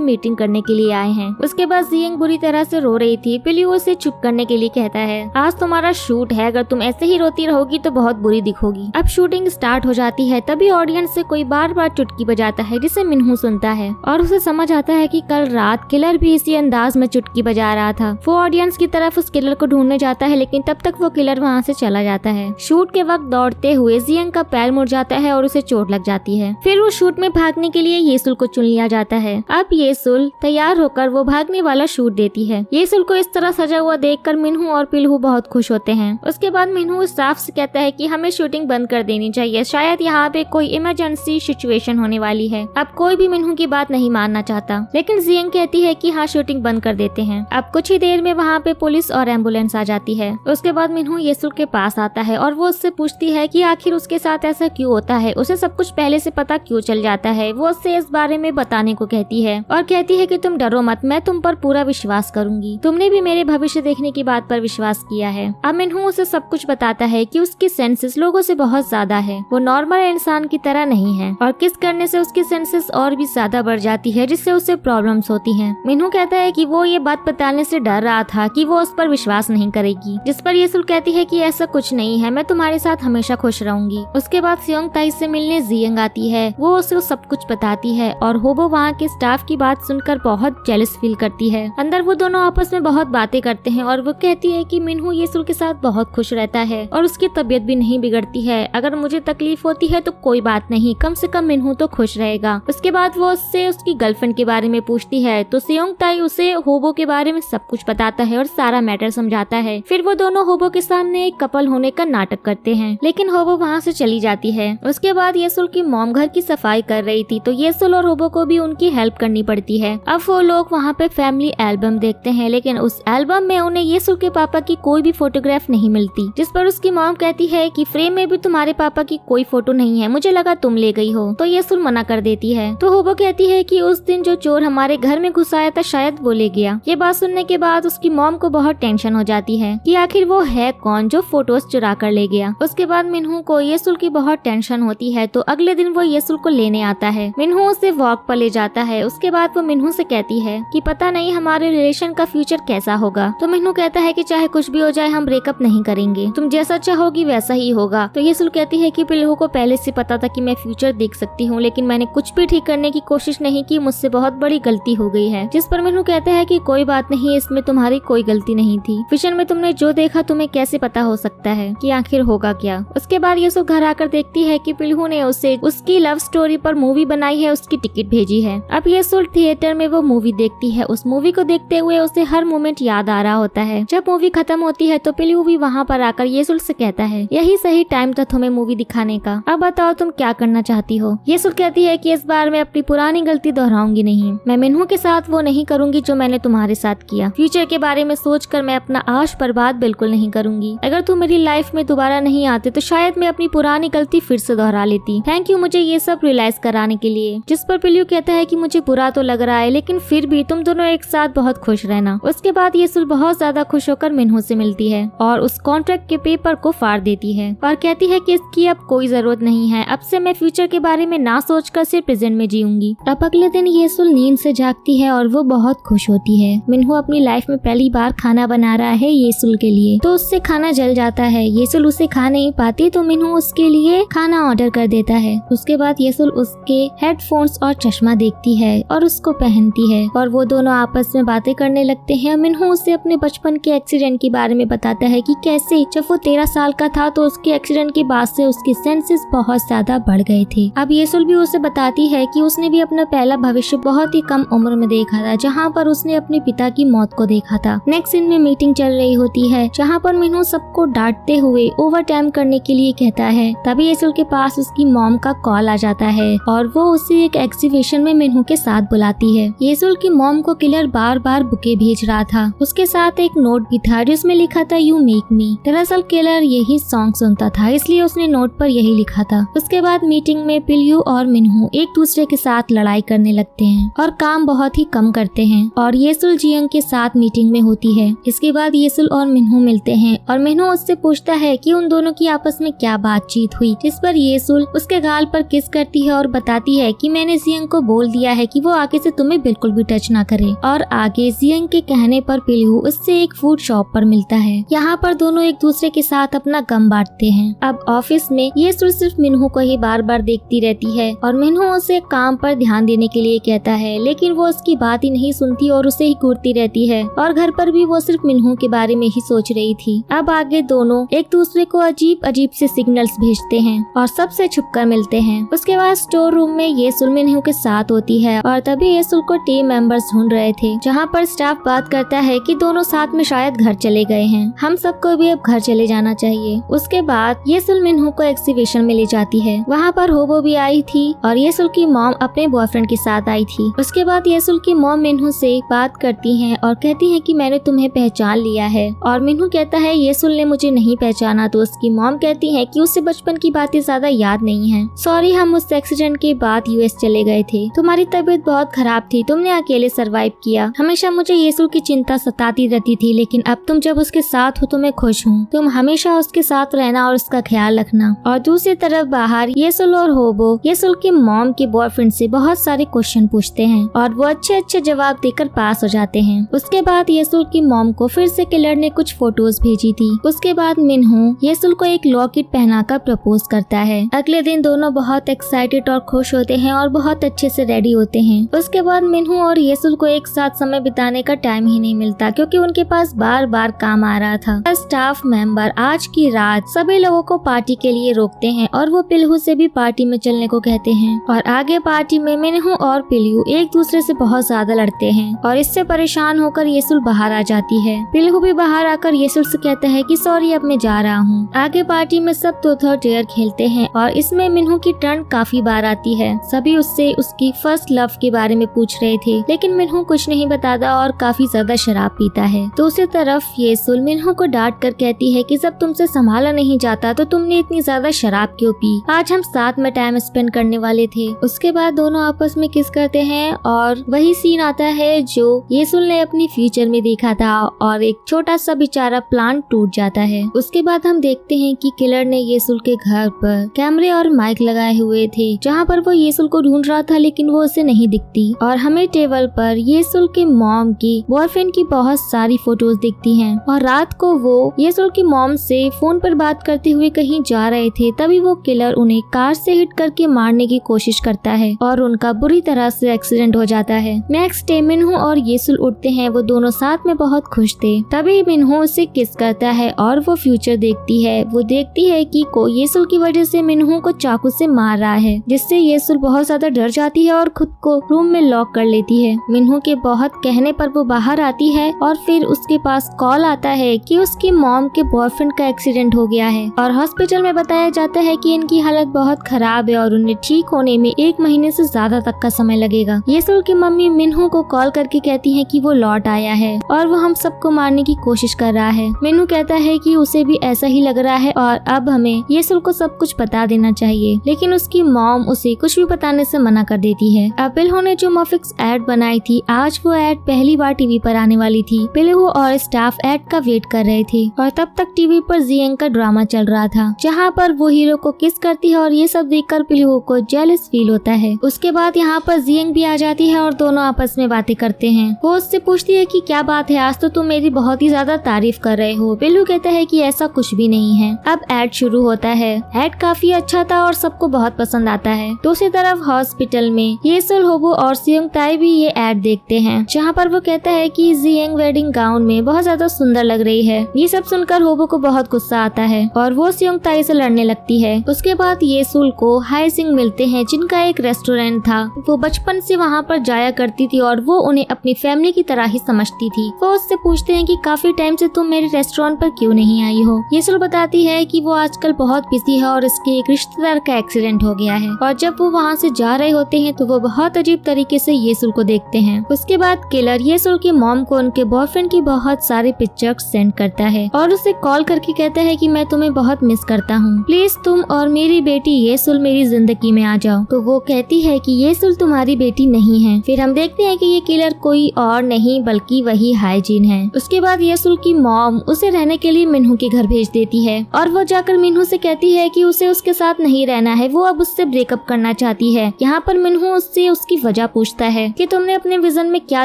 मीटिंग करने के लिए आए हैं। उसके बाद जियंग बुरी तरह से रो रही थी। पिल्यू उसे चुप करने के लिए कहता है, आज तुम्हारा शूट है, अगर तुम ऐसे ही रोती रहोगी तो बहुत बुरी दिखोगी। अब शूटिंग स्टार्ट हो जाती है। तभी ऑडियंस से कोई बार बार चुटकी बजाता है जिसे मिन्हू सुनता है और उसे समझ आता है कि कल रात किलर भी इसी अंदाज में चुटकी बजा रहा था। वो ऑडियंस की तरफ उस किलर को ढूंढने जाता है लेकिन तब तक वो किलर वहाँ से चला जाता है। शूट के वक्त दौड़ते हुए जियंग का पैर मुड़ जाता है और उसे चोट लग जाती है। फिर वो शूट में भागने के लिए येसुल को चुन लिया जाता है। अब येसुल तैयार होकर वो भागने वाला शूट देती है। येसुल को इस तरह सजा हुआ देखकर मिन्हू और पिल्हू बहुत खुश होते हैं। उसके बाद मिन्हू स्टाफ से कहता है कि हमें शूटिंग बंद कर देनी चाहिए, शायद यहाँ पे कोई इमरजेंसी सिचुएशन होने वाली है। अब कोई भी मिन्हू की बात नहीं मानना चाहता लेकिन जियंग कहती है कि हाँ शूटिंग बंद कर देते हैं। अब कुछ ही देर में वहाँ पे पुलिस और एम्बुलेंस आ जाती है। उसके बाद मिन्हू येसुल के पास आता है और वो उससे पूछती है कि आखिर उसके साथ ऐसा क्यों होता है, उसे सब कुछ पहले से पता क्यों चल जाता है। वो उससे इस बारे में बताने को कहती है और कहती है कि तुम डरो मत, मैं तुम पर पूरा विश्वास करूंगी, तुमने भी मेरे भविष्य देखने की बात पर विश्वास किया है। अब मिन्हू उसे सब कुछ बताता है कि उसकी सेंसेस लोगों से बहुत ज्यादा है, वो नॉर्मल इंसान की तरह नहीं है और किस करने से उसकी सेंसेस और भी ज्यादा बढ़ जाती है जिससे उसे प्रॉब्लम्स होती हैं। मिन्हू कहता है कि वो ये बात बताने से डर रहा था कि वो उस पर विश्वास नहीं करेगी, जिस पर येसुल कहती है कि ऐसा कुछ नहीं है, मैं तुम्हारे साथ हमेशा खुश रहूंगी। उसके बाद सियोंग ताई से मिलने जियंग आती है। वो उसे सब कुछ बताती है और होबो वहाँ के स्टाफ की बात सुनकर बहुत जेलस फील करती है। अंदर वो दोनों आपस में बहुत बातें करते हैं और वो कहती है कि मिन्हू येसुल के साथ बहुत खुश रहता है और उसकी तबीयत भी नहीं बिगड़ती है। अगर मुझे तकलीफ होती है तो कोई बात नहीं, कम से कम मिन्हू तो खुश रहेगा। उसके बाद वो उससे उसकी गर्लफ्रेंड के बारे में पूछती है तो सियोंग ताई उसे होबो के बारे में सब कुछ बताता है और सारा मैटर समझाता है। फिर वो दोनों होबो के सामने एक कपल होने का नाटक करते हैं लेकिन होबो वहाँ से चली जाती है। उसके बाद येसुल की मॉम घर की सफाई कर रही थी तो येसुल और होबो को भी उनकी हेल्प करनी पड़ती है। अब वो लोग वहाँ पे फैमिली एल्बम देखते हैं लेकिन उस एल्बम में उन्हें येसुल के पापा की कोई भी फोटोग्राफ नहीं मिलती, जिस पर उसकी मॉम कहती है कि फ्रेम में भी तुम्हारे पापा की कोई फोटो नहीं है, मुझे लगा तुम ले गई हो। तो येसुल मना कर देती है। तो होबो कहती है कि उस दिन जो चोर हमारे घर में घुस आया था शायद वो ले गया। ये बात सुनने के बाद उसकी मॉम को बहुत टेंशन हो जाती है कि आखिर वो है कौन जो फोटोज चुरा कर ले गया। उसके बाद मिन्हू को येसुल की बहुत टेंशन होती है तो अगले दिन वो येसुल को लेने आता है। मिन्हू उसे वॉक पर ले जाता है। उसके बाद वो मिन्हू से कहती है कि पता नहीं हमारे रिलेशन का फ्यूचर कैसा होगा। तो मिन्हू कहता है कि चाहे कुछ भी हो जाए हम ब्रेकअप नहीं करेंगे, तुम जैसा चाहोगी वैसा ही होगा। तो येसुल कहती है कि पिल्हू को पहले से पता था कि मैं फ्यूचर देख सकती हूँ लेकिन मैंने कुछ भी ठीक करने की कोशिश नहीं की, मुझसे बहुत बड़ी गलती हो गई है। जिस पर मिन्हू कहता है कि कोई बात नहीं, इसमें तुम्हारी कोई गलती नहीं थी, विजन में तुमने जो देखा तुम्हें कैसे पता हो सकता है कि आखिर होगा क्या। उसके बाद येसुल घर आकर देखती है कि पिल्हू ने उसे उसकी लव स्टोरी पर मूवी बनाई है, उसकी टिकट भेजी है। अब येसुल थिएटर में वो मूवी देखती है। उस मूवी को देखते हुए उसे हर मोमेंट याद आ रहा होता है। जब मूवी खत्म होती है तो पिल्हू भी वहाँ पर आकर येसुल से कहता है यही सही टाइम था तुम्हें मूवी दिखाने का, अब बताओ तुम क्या करना चाहती हो। येसुल कहती है कि इस बार मैं अपनी पुरानी गलती दोहराऊंगी नहीं, मैं मिन्हू के साथ वो नहीं करूंगी जो मैंने तुम्हारे साथ किया। फ्यूचर के बारे में सोचकर मैं अपना आश बर्बाद बिल्कुल नहीं करूंगी। अगर तुम मेरी लाइफ में दोबारा नहीं आते तो शायद मैं अपनी पुरानी गलती फिर से दोहरा लेती। थैंक यू मुझे ये सब रियलाइज कराने के लिए। जिस पर पिल्हू कहता है कि मुझे बुरा तो लग रहा है लेकिन फिर भी तुम दोनों एक साथ बहुत खुश रहना। उसके बाद येसुल बहुत ज्यादा खुश होकर मिन्हू से मिलती है और उस कॉन्ट्रैक्ट के पेपर को फाड़ देती है और कहती है कि इसकी अब कोई जरूरत नहीं है, अब से मैं फ्यूचर के बारे में ना सोचकर सिर्फ प्रेजेंट में जीऊंगी। अब अगले दिन येसुल नींद से जागती है और वो बहुत खुश होती है। मिन्हू अपनी लाइफ में पहली बार खाना बना रहा है येसुल के लिए, तो उससे खाना जल जाता है। येसुल उसे खा नहीं पाती तो मिन्हू उसके लिए खाना ऑर्डर कर देता है। उसके बाद येसुल उसके हेडफोन्स और चश्मा देखती है और उसको पहनती है और वो दोनों आपस में बातें करने लगते हैं। मिन्हू उसे अपने बचपन के एक्सीडेंट के बारे में बताता है कि कैसे जब वो 13 साल का था तो उसके एक्सीडेंट के बाद से उसके सेंसेस बहुत ज्यादा बढ़ गए थे। अब येसुल भी उसे बताती है कि उसने भी अपना पहला भविष्य बहुत ही कम उम्र में देखा था, जहाँ पर उसने अपने पिता की मौत को देखा था। नेक्स्ट सीन में मीटिंग चल रही होती है जहाँ पर मिन्हू सबको डांटते हुए ओवर टाइम करने के लिए कहता है। तभी येसुल के पास उसकी मॉम का कॉल आ जाता है और वो उसे एक एग्जीबिशन में मिन्हू के साथ बुलाती है। येसुल की मॉम को किलर बार बार बुके भेज रहा था। उसके साथ एक नोट भी था जिसमें लिखा था यू मेक मी। दरअसल किलर यही सॉन्ग सुनता था इसलिए उसने नोट पर यही लिखा था। उसके बाद मीटिंग में पिल्हू और मिन्हू एक दूसरे के साथ लड़ाई करने लगते हैं और काम बहुत ही कम करते हैं और येसुल जियंग के साथ मीटिंग में होती है। इसके बाद येसुल और मिन्हू मिलते हैं और मिन्हू उससे पूछता है कि उन दोनों की आपस में क्या बातचीत हुई, जिस पर येसुल उसके गाल पर किस करती है और बताती है कि मैंने जियंग को बोल दिया है कि वो आगे से तुम्हें बिल्कुल भी टच ना करे। और आगे जियंग के कहने पर पिलहू उससे एक फूड शॉप पर मिलता है। यहाँ पर दोनों एक दूसरे के साथ अपना गम बांटते हैं। अब ऑफिस में येसुल सिर्फ मिन्हू को ही बार बार देखती रहती है और मिन्हू उसे काम पर ध्यान देने के लिए कहता है, लेकिन वो उसकी बात ही नहीं सुनती और उसे ही घूरती रहती है। और घर पर भी वो सिर्फ मिन्हू के बारे में ही सोच रही थी। अब आगे दोनों एक दूसरे को अजीब अजीब से सिग्नल्स भेजते हैं और सबसे छुपकर मिलते हैं। उसके बाद स्टोर रूम में येसुल मिन्हू के साथ होती है और तभी येसुल को टीम मेंबर्स ढूंढ रहे थे, जहाँ पर स्टाफ बात करता है कि दोनों साथ में शायद घर चले गए हैं, हम सबको भी अब घर चले जाना चाहिए। उसके बाद येसुल मिन्हू को एक्सिबिशन में ले जाती है। वहाँ पर होबो भी आई थी और येसुल की मॉम अपने बॉयफ्रेंड के साथ आई थी। उसके बाद येसुल की मॉम मिन्हू से बात करती हैं और कहती हैं कि मैंने तुम्हें पहचान लिया है। और मिन्हू कहता है येसुल ने मुझे नहीं पहचाना, तो उसकी मॉम कहती है कि उसे बचपन की बातें ज्यादा याद नहीं है। सॉरी, हम उस एक्सीडेंट के बाद यूएस चले गए थे, तुम्हारी तबीयत बहुत खराब थी, तुमने अकेले सरवाइव किया। हमेशा मुझे येसुल की चिंता सताती रहती थी, लेकिन अब तुम जब उसके साथ हो तो मैं खुश हूँ। तुम हमेशा उसके साथ रहना और उसका ख्याल रखना। और दूसरी तरफ बाहर येसुल और होबो येसुल के मॉम के बॉयफ्रेंड से बहुत सारे क्वेश्चन पूछते हैं और वो अच्छे अच्छे जवाब देकर पास हो जाते हैं। उसके बाद येसुल की मॉम को फिर से किलर ने कुछ फोटोज भेजी थी। उसके बाद मिन्हू येसुल को एक लॉकेट पहनाकर प्रपोज करता है। अगले दिन दोनों बहुत एक्साइटेड और खुश होते हैं और बहुत अच्छे से रेडी होते हैं। उसके बाद मिन्हू और येसुल को एक साथ समय बिताने का टाइम ही नहीं मिलता, क्योंकि उनके पास बार बार काम आ रहा था। स्टाफ मेंबर आज की रात सभी लोगों को पार्टी के लिए रोकते हैं और वो पिलहू से भी पार्टी में चलने को कहते हैं। और आगे पार्टी में मिन्हू और पिलहू एक दूसरे से बहुत ज्यादा लड़ते हैं और इससे परेशान होकर येसुल बाहर आ जाती है। पिलहू भी बाहर आकर येसुल से कहता है कि सॉरी, अब मैं जा रहा हूँ। आगे पार्टी में सब ट्रूथ और डेयर खेलते हैं और इसमें मिन्हू की टर्न काफी बार आती है। सभी उससे उसकी फर्स्ट लव के बारे में पूछ रहे थे, लेकिन मिन्हू कुछ नहीं बताता और काफी ज्यादा शराब पीता है। दूसरी तरफ येसुल मिन्हू को डांट कर कहती है कि जब तुमसे संभाला नहीं जाता तो तुमने इतनी ज्यादा शराब क्यों पी, आज हम साथ में टाइम स्पेंड करने वाले थे। उसके बाद दोनों आपस में किस करते हैं और वही सीन आता है जो येसुल ने अपनी फ्यूचर में देखा था और एक छोटा सा बेचारा प्लान टूट जाता है। उसके बाद हम देखते हैं कि किलर ने येसुल के घर पर कैमरे और माइक लगाए हुए थे, जहाँ पर वो येसुल को ढूंढ रहा था, लेकिन वो उसे नहीं दिखती। और हमें टेबल पर येसुल के मॉम की बॉयफ्रेंड की बहुत सारी फोटोज दिखती हैं। और रात को वो येसुल की मॉम से फोन पर बात करते हुए कहीं जा रहे थे, तभी वो किलर उन्हें कार से हिट करके मारने की कोशिश करता है और उनका बुरी तरह से एक्सीडेंट हो जाता है। नेक्स्ट डे मिन्हू और येसुल उठते हैं, वो दोनों साथ में बहुत खुश थे। तभी मिन्हू उसे किस करता है और वो फ्यूचर देखती है। वो देखती है कि येसुल की वजह से मिन्हू को चाकू से मार रहा है, जिससे येसुल बहुत ज्यादा डर जाती है और खुद को रूम में लॉक कर लेती है। मिन्हू के बहुत कहने पर वो बाहर आती है और फिर उसके पास कॉल आता है कि उसकी मॉम के बॉयफ्रेंड का एक्सीडेंट हो गया है और हॉस्पिटल में बताया जाता है कि इनकी हालत बहुत खराब है और उन्हें ठीक होने में 1 महीने से ज्यादा तक का समय लगेगा। येसुल की मम्मी मिन्हू को कॉल करके कहती है कि वो लौट आया है और वो हम सबको मारने की कोशिश कर रहा है। मिन्हू कहता है कि उसे भी ऐसा ही लग रहा है और अब हमें येसुल को सब कुछ बता देना चाहिए, लेकिन उसकी मॉम उसे कुछ भी बताने से मना कर देती है। अब पिलहू ने जो मफिक्स एड बनाई थी, आज वो एड पहली बार टीवी पर आने वाली थी। पिलहू और स्टाफ एड का वेट कर रहे थे और तब तक टीवी पर जियंग का ड्रामा चल रहा था, जहाँ पर वो हीरो को किस करती है और ये सब देखकर पिलहू को जेलस फील होता है। उसके बाद यहाँ पर जियंग भी आ जाती है और दोनों आपस में बातें करते हैं। वो उससे पूछती है कि क्या बात है, आज तो तुम मेरी बहुत ही ज्यादा तारीफ कर रहे हो। पिलहू कहता है कि ऐसा कुछ भी नहीं है। अब एड शुरू होता है। एड काफी अच्छा था और सबको बहुत पसंद आता है। दूसरी तरफ हॉस्पिटल में येसुल, होबो और सियोंग ताई भी ये एड देखते हैं, जहाँ पर वो कहता है कि जियंग वेडिंग गाउन में बहुत ज्यादा सुंदर लग रही है। ये सब सुनकर होबो को बहुत गुस्सा आता है और वो सियोंग ताई से लड़ने लगती है। उसके बाद येसुल को हाई सिंह मिलते हैं, जिनका एक रेस्टोरेंट था। वो बचपन से वहाँ पर जाया करती थी और वो उन्हें अपनी फैमिली की तरह ही समझती थी। वो उससे पूछते हैं कि काफी टाइम से तुम मेरे रेस्टोरेंट पर क्यों नहीं आई हो। येसुल बताती है कि वो आजकल बहुत बिजी है और इसके एक रिश्तेदार का एक्सीडेंट हो गया है। और जब वो वहाँ से जा रहे होते हैं तो वो बहुत अजीब तरीके से येसुल को देखते हैं। उसके बाद किलर येसुल की मॉम को उनके बॉयफ्रेंड की बहुत सारे पिक्चर्स सेंड करता है और उसे कॉल करके कहता है कि मैं तुम्हें बहुत मिस करता हूँ, प्लीज तुम और मेरी बेटी येसुल मेरी जिंदगी में आ जाओ। तो वो कहती है कि येसुल तुम्हारी बेटी नहीं है। फिर हम देखते हैं कि ये किलर कोई और नहीं बल्कि वही हाइजीन है। उसके बाद येसुल की मॉम उसे रहने रहने के लिए मिन्हू के घर भेज देती है और वो जाकर मिन्हू से कहती है कि उसे उसके साथ नहीं रहना है, वो अब उससे ब्रेकअप करना चाहती है। यहाँ पर मिन्हू उससे उसकी वजह पूछता है कि तुमने अपने विजन में क्या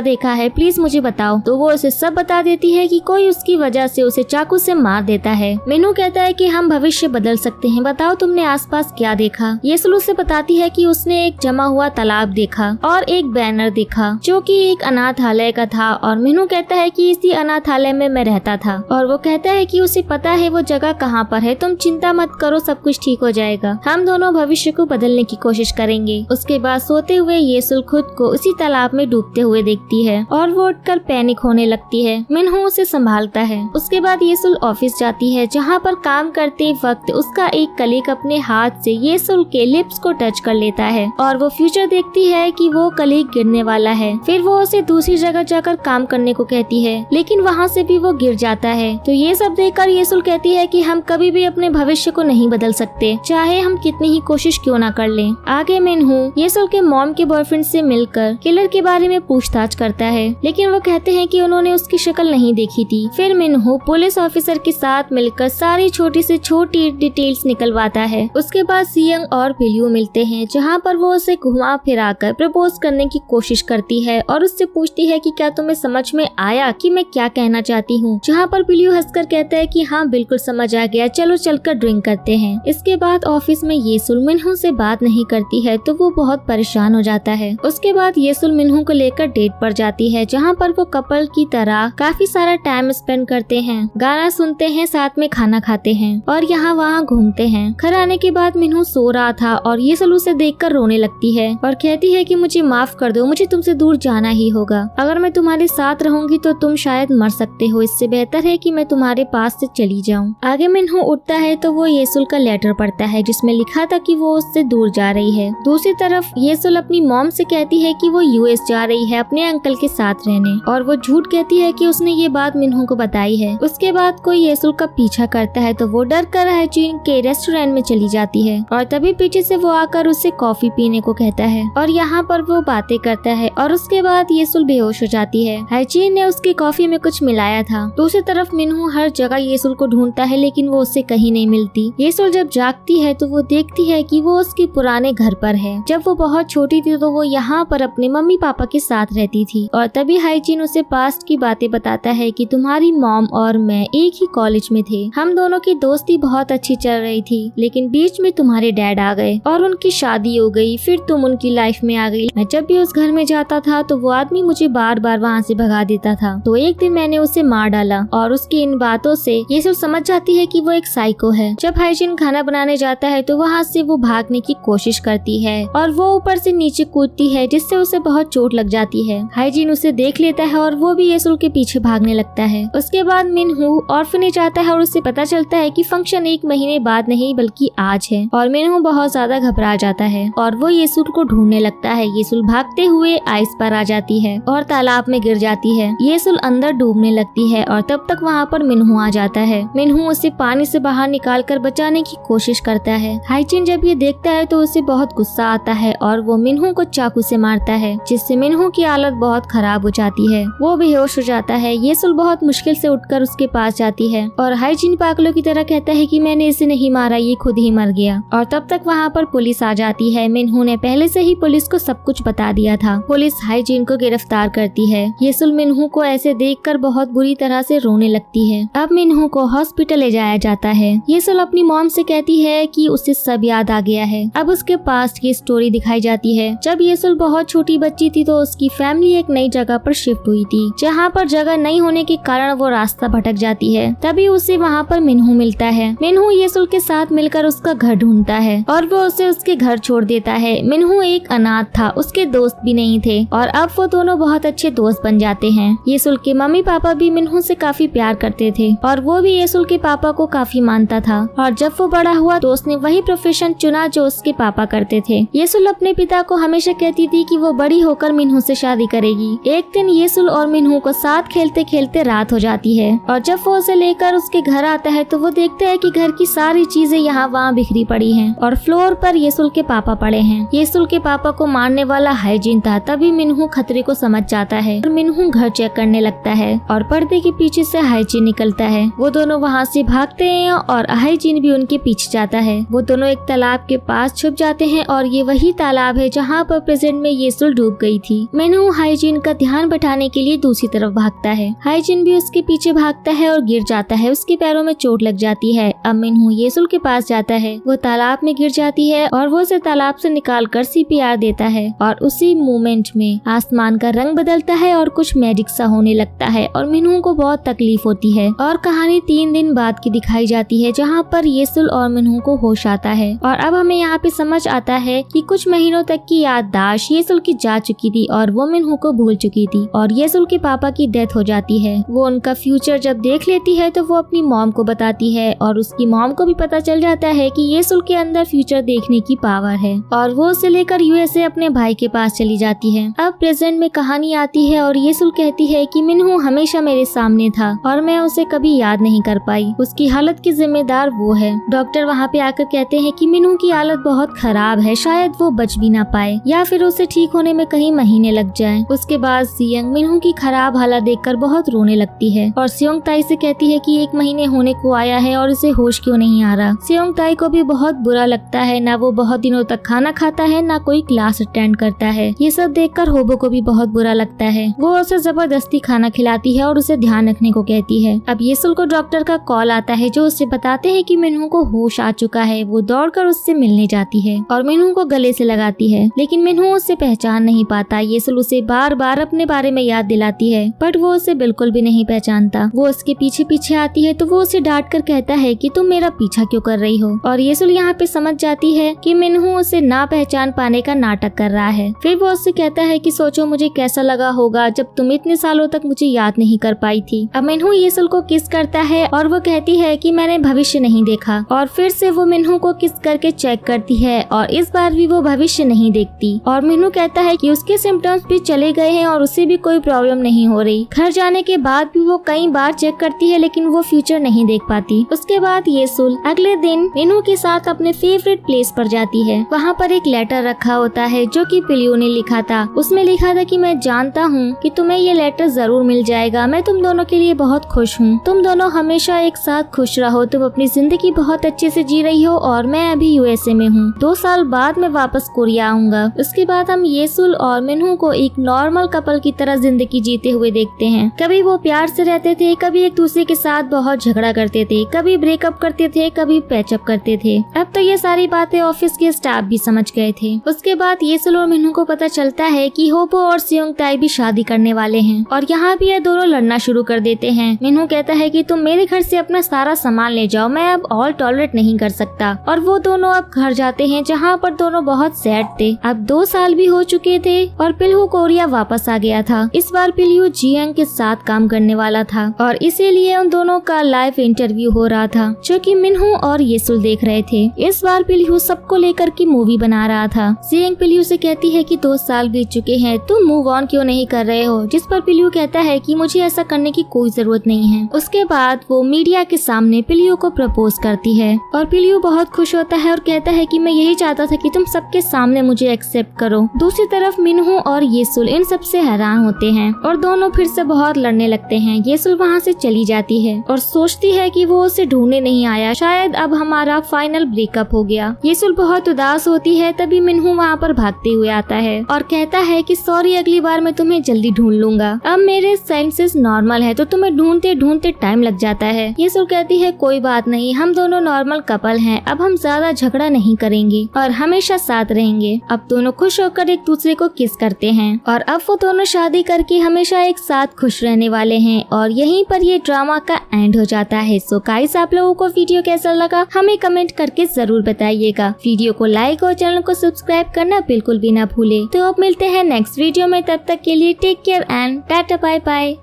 देखा है, प्लीज मुझे बताओ। तो वो उसे सब बता देती है कि कोई उसकी वजह से उसे चाकू से मार देता है। मिन्हू कहता है कि हम भविष्य बदल सकते हैं, बताओ तुमने आसपास क्या देखा। येसुल उसे बताती है कि उसने एक जमा हुआ तालाब देखा और एक बैनर देखा जो कि एक अनाथालय का था और मिन्हू कहता है कि इसी अनाथालय में मैं रहता था और वो कहता है कि उसे पता है वो जगह कहाँ पर है, तुम चिंता मत करो, सब कुछ ठीक हो जाएगा, हम दोनों भविष्य को बदलने की कोशिश करेंगे। उसके बाद सोते हुए येसुल खुद को उसी तालाब में डूबते हुए देखती है और वो उठकर पैनिक होने लगती है। मिन्हू उसे संभालता है। उसके बाद येसुल ऑफिस जाती है जहाँ पर काम करते वक्त उसका एक कलीग अपने हाथ से येसुल के लिप्स को टच कर लेता है और वो फ्यूचर देखती है कि वो कलीग गिरने वाला है। फिर वो उसे दूसरी जगह जाकर काम करने को कहती है लेकिन वहाँ से भी वो गिर जाता है। तो ये सब देखकर येसुल कहती है कि हम कभी भी अपने भविष्य को नहीं बदल सकते, चाहे हम कितनी ही कोशिश क्यों ना कर लें। आगे मिन्हू येसुल के मॉम के बॉयफ्रेंड से मिलकर किलर के बारे में पूछताछ करता है लेकिन वो कहते हैं कि उन्होंने उसकी शक्ल नहीं देखी थी। फिर मिन्हू पुलिस ऑफिसर के साथ मिलकर सारी छोटी से छोटी डिटेल्स निकलवाता है। उसके बाद सियंग और बिलियू मिलते हैं जहाँ पर वो उसे घुमा फिरा कर प्रपोज करने की कोशिश करती है और उससे पूछती है कि क्या तुम्हें समझ में आया कि मैं क्या कहना चाहती हूँ। जहाँ पर बिलियू हंसकर कहता है कि हाँ बिल्कुल समझ आ गया, चलो चलकर ड्रिंक करते हैं। इसके बाद ऑफिस में येसुल मिन्हू से बात नहीं करती है तो वो बहुत परेशान हो जाता है। उसके बाद येसुल मिन्हू को लेकर डेट पर जाती है जहाँ पर वो कपल की तरह काफी सारा टाइम स्पेंड करते हैं, गाना सुनते हैं, साथ में खाना खाते हैं और यहाँ वहाँ घूमते हैं। घर आने के बाद मिन्हू सो रहा था और येसुल उसे देखकर रोने लगती है और कहती है कि मुझे माफ कर दो, मुझे तुमसे दूर जाना ही होगा, अगर मैं तुम्हारे साथ रहूंगी तो तुम शायद मर सकते हो, इससे बेहतर है कि मैं तुम्हारे पास से चली जाऊं। आगे मिन्हू उठता है तो वो येसुल का लेटर पढ़ता है जिसमें लिखा था कि वो उससे दूर जा रही है। दूसरी तरफ येसुल अपनी मॉम से कहती है कि वो यूएस जा रही है अपने अंकल के साथ रहने और वो झूठ कहती है कि उसने ये बात मिन्हू को बताई है। उसके बाद कोई येसुल का पीछा करता है तो वो डर कर हाइजीन के रेस्टोरेंट में चली जाती है और तभी पीछे से वो आकर उससे कॉफी पीने को कहता है और यहाँ पर वो बातें करता है और उसके बाद येसुल बेहोश हो जाती है। हाइजीन ने उसकी कॉफी में कुछ मिलाया था। दूसरी तरफ मिन्हू हर जगह येसुल को ढूंढता है लेकिन वो उससे कहीं नहीं मिलती। येसुल जब जागती है तो वो देखती है कि वो उसके पुराने घर पर है। जब वो बहुत छोटी थी तो वो यहाँ पर अपने मम्मी पापा के साथ रहती थी और तभी हाइजीन उसे पास्ट की बातें बताता है कि तुम्हारी मॉम और मैं एक ही कॉलेज में थे, हम दोनों की दोस्ती बहुत अच्छी चल रही थी लेकिन बीच में तुम्हारे डैड आ गए और उनकी शादी हो गई, फिर तुम उनकी लाइफ में आ गई। मैं जब भी उस घर में जाता था तो वो आदमी मुझे बार बार वहाँ से भगा देता था, तो एक दिन मैंने उसे मार डाला और उसकी इन बातों से ये सब समझ जाती है कि वो एक साइको है। जब हाइजीन खाना बनाने जाता है तो वहाँ से वो भागने की कोशिश करती है और वो ऊपर से नीचे कूदती है जिससे उसे बहुत चोट लग जाती है। हाइजीन उसे देख लेता है और वो भी येसुल के पीछे भागने लगता है। उसके बाद मिन्हू ऑर्फनेज आता है और उससे पता चलता है कि फंक्शन 1 महीने बाद नहीं बल्कि आज है और मिन्हू बहुत ज्यादा घबरा जाता है और वो येसुल को ढूंढने लगता है। येसुल भागते हुए आइस पर आ जाती है और तालाब में गिर जाती है। येसुल अंदर डूबने लगती है और तब तक वहाँ पर मिन्हू आ जाता है। मिन्हू उसे पानी से बाहर निकाल कर बचाने की कोशिश करता है। हाइजीन जब ये देखता है तो उसे बहुत गुस्सा आता है और वो मिन्हू को चाकू से मारता है जिससे मिन्हू की हालत बहुत खराब हो जाती है। वो बेहोश हो जाता है। येसुल बहुत मुश्किल से उठकर उसके पास जाती है और हाइजीन पागलों की तरह कहता है कि मैंने इसे नहीं मारा, ये खुद ही मर गया। और तब तक वहाँ पर पुलिस आ जाती है। मिन्हू ने पहले से ही पुलिस को सब कुछ बता दिया था। पुलिस हाइजीन को गिरफ्तार करती है। येसुल मिन्हू को ऐसे देखकर बहुत बुरी तरह से रोने लगती है। अब मिन्हू को हॉस्पिटल ले जाया जाता है। येसुल अपनी मॉम से कहती है कि उसे सब याद आ गया है। अब उसके पास्ट की स्टोरी दिखाई जाती है। जब येसुल बहुत छोटी बच्ची थी तो उसकी फैमिली एक नई जगह पर शिफ्ट हुई थी जहाँ पर जगह नहीं होने के कारण वो रास्ता भटक जाती है। तभी उसे वहाँ पर मिन्हू मिलता है। मिन्हू येसुल के साथ मिलकर उसका घर ढूंढता है और वो उसे उसके घर छोड़ देता है। मिन्हू एक अनाथ था, उसके दोस्त भी नहीं थे और अब वो दोनों बहुत अच्छे दोस्त बन जाते हैं। येसुल के मम्मी पापा भी मिन्हू से काफी प्यार करते थे और वो भी येसुल के पापा को काफी मानता था और जब वो बड़ा हुआ तो उसने वही प्रोफेशन चुना जो उसके पापा करते थे। येसुल अपने पिता को हमेशा कहती थी कि वो बड़ी होकर मिन्हू से शादी करेगी। एक दिन येसुल और मिन्हू को साथ खेलते खेलते रात हो जाती है और जब वो उसे लेकर उसके घर आता है तो वो देखता है कि घर की सारी चीजें यहाँ वहाँ बिखरी पड़ी हैं और फ्लोर पर येसुल के पापा पड़े हैं। येसुल के पापा को मारने वाला हाइजीन था। तभी मिन्हू खतरे को समझ जाता है और मिन्हू घर चेक करने लगता है और पर्दे के पीछे से हाइजीन निकलता है। वो दोनों वहाँ से भागते हैं और हाइजिन भी उनके पीछे जाता है। वो दोनों एक तालाब के पास छुप जाते हैं और ये वही तालाब है जहाँ पर प्रेजेंट में येसुल डूब गई थी। मिन्हू हाइजिन का ध्यान बटाने के लिए दूसरी तरफ भागता है। हाइजिन भी उसके पीछे भागता है और गिर जाता है। उसके पैरों में चोट लग जाती है। अब मिन्हू येसुल के पास जाता है। वो तालाब में गिर जाती है और वो उसे तालाब से निकाल कर CPR देता है और उसी मोमेंट में आसमान का रंग बदलता है और कुछ मैजिक सा होने लगता है और मिन्हू को बहुत तकलीफ होती है। और कहानी 3 दिन बाद की दिखाई जाती है जहाँ पर येसुल और मिन्हू को होश आता है। और अब हमें यहाँ पे समझ आता है कि कुछ महीनों तक की याददाश्त येसुल की जा चुकी थी और वो मिन्हू को भूल चुकी थी और येसुल के पापा की डेथ हो जाती है। वो उनका फ्यूचर जब देख लेती है तो वो अपनी मॉम को बताती है और उसकी मॉम को भी पता चल जाता है कि येसुल के अंदर फ्यूचर देखने की पावर है और वो उसे लेकर USA अपने भाई के पास चली जाती है। अब प्रेजेंट में कहानी आती है और येसुल कहती है कि मिन्हू हमेशा मेरे सामने था और मैं उसे कभी याद नहीं कर पाई। उसकी हालत की जिम्मेदार वो है। डॉक्टर वहाँ पे आकर कहते हैं कि मिन्हू की हालत बहुत खराब है, शायद वो बच भी ना पाए या फिर उसे ठीक होने में कई महीने लग जाएं। उसके बाद सियोंग मिन्हू की खराब हालत देखकर बहुत रोने लगती है और सियोंग ताई से कहती है कि 1 महीने होने को आया है और उसे होश क्यों नहीं आ रहा। सियोंग ताई को भी बहुत बुरा लगता है। ना वो बहुत दिनों तक खाना खाता है ना कोई क्लास अटेंड करता है। ये सब देखकर होबो को भी बहुत बुरा लगता है। वो उसे जबरदस्ती खाना खिलाती है और उसे ध्यान रखने को कहती है। अब येसुल को डॉक्टर का कॉल आता है जो उससे बताते हैं कि मिन्हू को होश आ चुका है। वो दौड़कर उससे मिलने जाती है और मिन्हू को गले से लगाती है, लेकिन मिन्हू उसे पहचान नहीं पाता। येसुल उसे बार बार अपने बारे में याद दिलाती है बट वो उसे बिल्कुल भी नहीं पहचानता। वो उसके पीछे पीछे आती है तो वो उसे डांट कर कहता है कि तुम मेरा पीछा क्यों कर रही हो। और येसुल यहाँ पे समझ जाती है कि मिन्हू उसे ना पहचान पाने का नाटक कर रहा है। फिर वो उससे कहता है कि सोचो मुझे कैसा लगा होगा जब तुम इतने सालों तक मुझे याद नहीं कर पाई थी। अब मिन्हू येसुल को किस करता है और वो कहती है कि मैंने भविष्य नहीं देखा और फिर से वो मिन्हू को किस करके चेक करती है और इस बार भी वो भविष्य नहीं देखती। और मिन्हू कहता है कि उसके सिम्टम्स भी चले गए हैं और उसे भी कोई प्रॉब्लम नहीं हो रही। घर जाने के बाद भी वो कई बार चेक करती है लेकिन वो फ्यूचर नहीं देख पाती। उसके बाद येसुल अगले दिन मिन्हू के साथ अपने फेवरेट प्लेस पर जाती है। वहाँ पर एक लेटर रखा होता है जो कि पिलियो ने लिखा था। उसमें लिखा था कि मैं जानता हूँ कि तुम्हें ये लेटर जरूर मिल जाएगा। मैं तुम दोनों के लिए बहुत खुश हूँ। तुम दोनों हमेशा एक साथ खुश रहो। तुम अपनी जिंदगी बहुत अच्छे से जी रही हो और मैं अभी USA में हूँ। 2 साल बाद मैं वापस कोरिया आऊंगा। उसके बाद हम येसुल और मिन्हू को एक नॉर्मल कपल की तरह जिंदगी जीते हुए देखते हैं। कभी वो प्यार से रहते थे, कभी एक दूसरे के साथ बहुत झगड़ा करते थे, कभी ब्रेकअप करते थे, कभी पैचअप करते थे। अब तो ये सारी बातें ऑफिस के स्टाफ भी समझ गए थे। उसके बाद येसुल और मिन्हू को पता चलता है कि होबो और सियोंग ताई भी शादी करने वाले हैं और यहाँ भी ये दोनों लड़ना शुरू कर देते हैं। मिन्हू कहता है कि तुम मेरे घर से अपना सारा सामान ले जाओ, मैं अब और टॉलरेट नहीं कर सकता। और वो दोनों अब घर जाते हैं जहाँ पर दोनों बहुत सैड थे। अब 2 साल भी हो चुके थे और पिल्हू कोरिया वापस आ गया था। इस बार पिल्हू जियांग के साथ काम करने वाला था और इसीलिए उन दोनों का लाइव इंटरव्यू हो रहा था जो कि मिन्हू और येसुल देख रहे थे। इस बार पिल्हू सबको लेकर की मूवी बना रहा था। जियांग पिल्हू से कहती है कि 2 साल बीत चुके हैं, तुम मूव ऑन क्यों नहीं कर रहे हो। जिस पर पिल्हू कहता है कि मुझे ऐसा करने की कोई जरूरत नहीं है। उसके बाद वो मीडिया के सामने पिल्हू को प्रपोज करती है और पिल्हू बहुत खुश होता है और कहता है कि मैं यही चाहता था कि तुम सबके सामने मुझे एक्सेप्ट करो। दूसरी तरफ मिन्हू और येसुल इन सब से हैरान होते हैं और दोनों फिर से बहुत लड़ने लगते हैं। येसुल वहाँ से चली जाती है और सोचती है कि वो उसे ढूंढने नहीं आया, शायद अब हमारा फाइनल ब्रेकअप हो गया। येसुल बहुत उदास होती है। तभी मिन्हू वहाँ पर भागते हुए आता है और कहता है कि सॉरी, अगली बार मैं तुम्हें जल्दी ढूंढ लूंगा। अब मेरे सेंसेस नॉर्मल है तो तुम्हें ढूंढते ढूंढते टाइम लग जाता है। येसुल कहती है कोई बात नहीं, हम दोनों नॉर्मल कपल हैं, अब हम ज्यादा झगड़ा नहीं करेंगे और हमेशा साथ रहेंगे। अब दोनों खुश होकर एक दूसरे को किस करते हैं और अब वो दोनों शादी करके हमेशा एक साथ खुश रहने वाले हैं और यहीं पर ये ड्रामा का एंड हो जाता है। सो गाइस, आप लोगों को वीडियो कैसा लगा हमें कमेंट करके जरूर बताइएगा। वीडियो को लाइक और चैनल को सब्सक्राइब करना बिल्कुल भी ना भूले। तो अब मिलते हैं नेक्स्ट वीडियो में, तब तक के लिए take care and tata bye bye.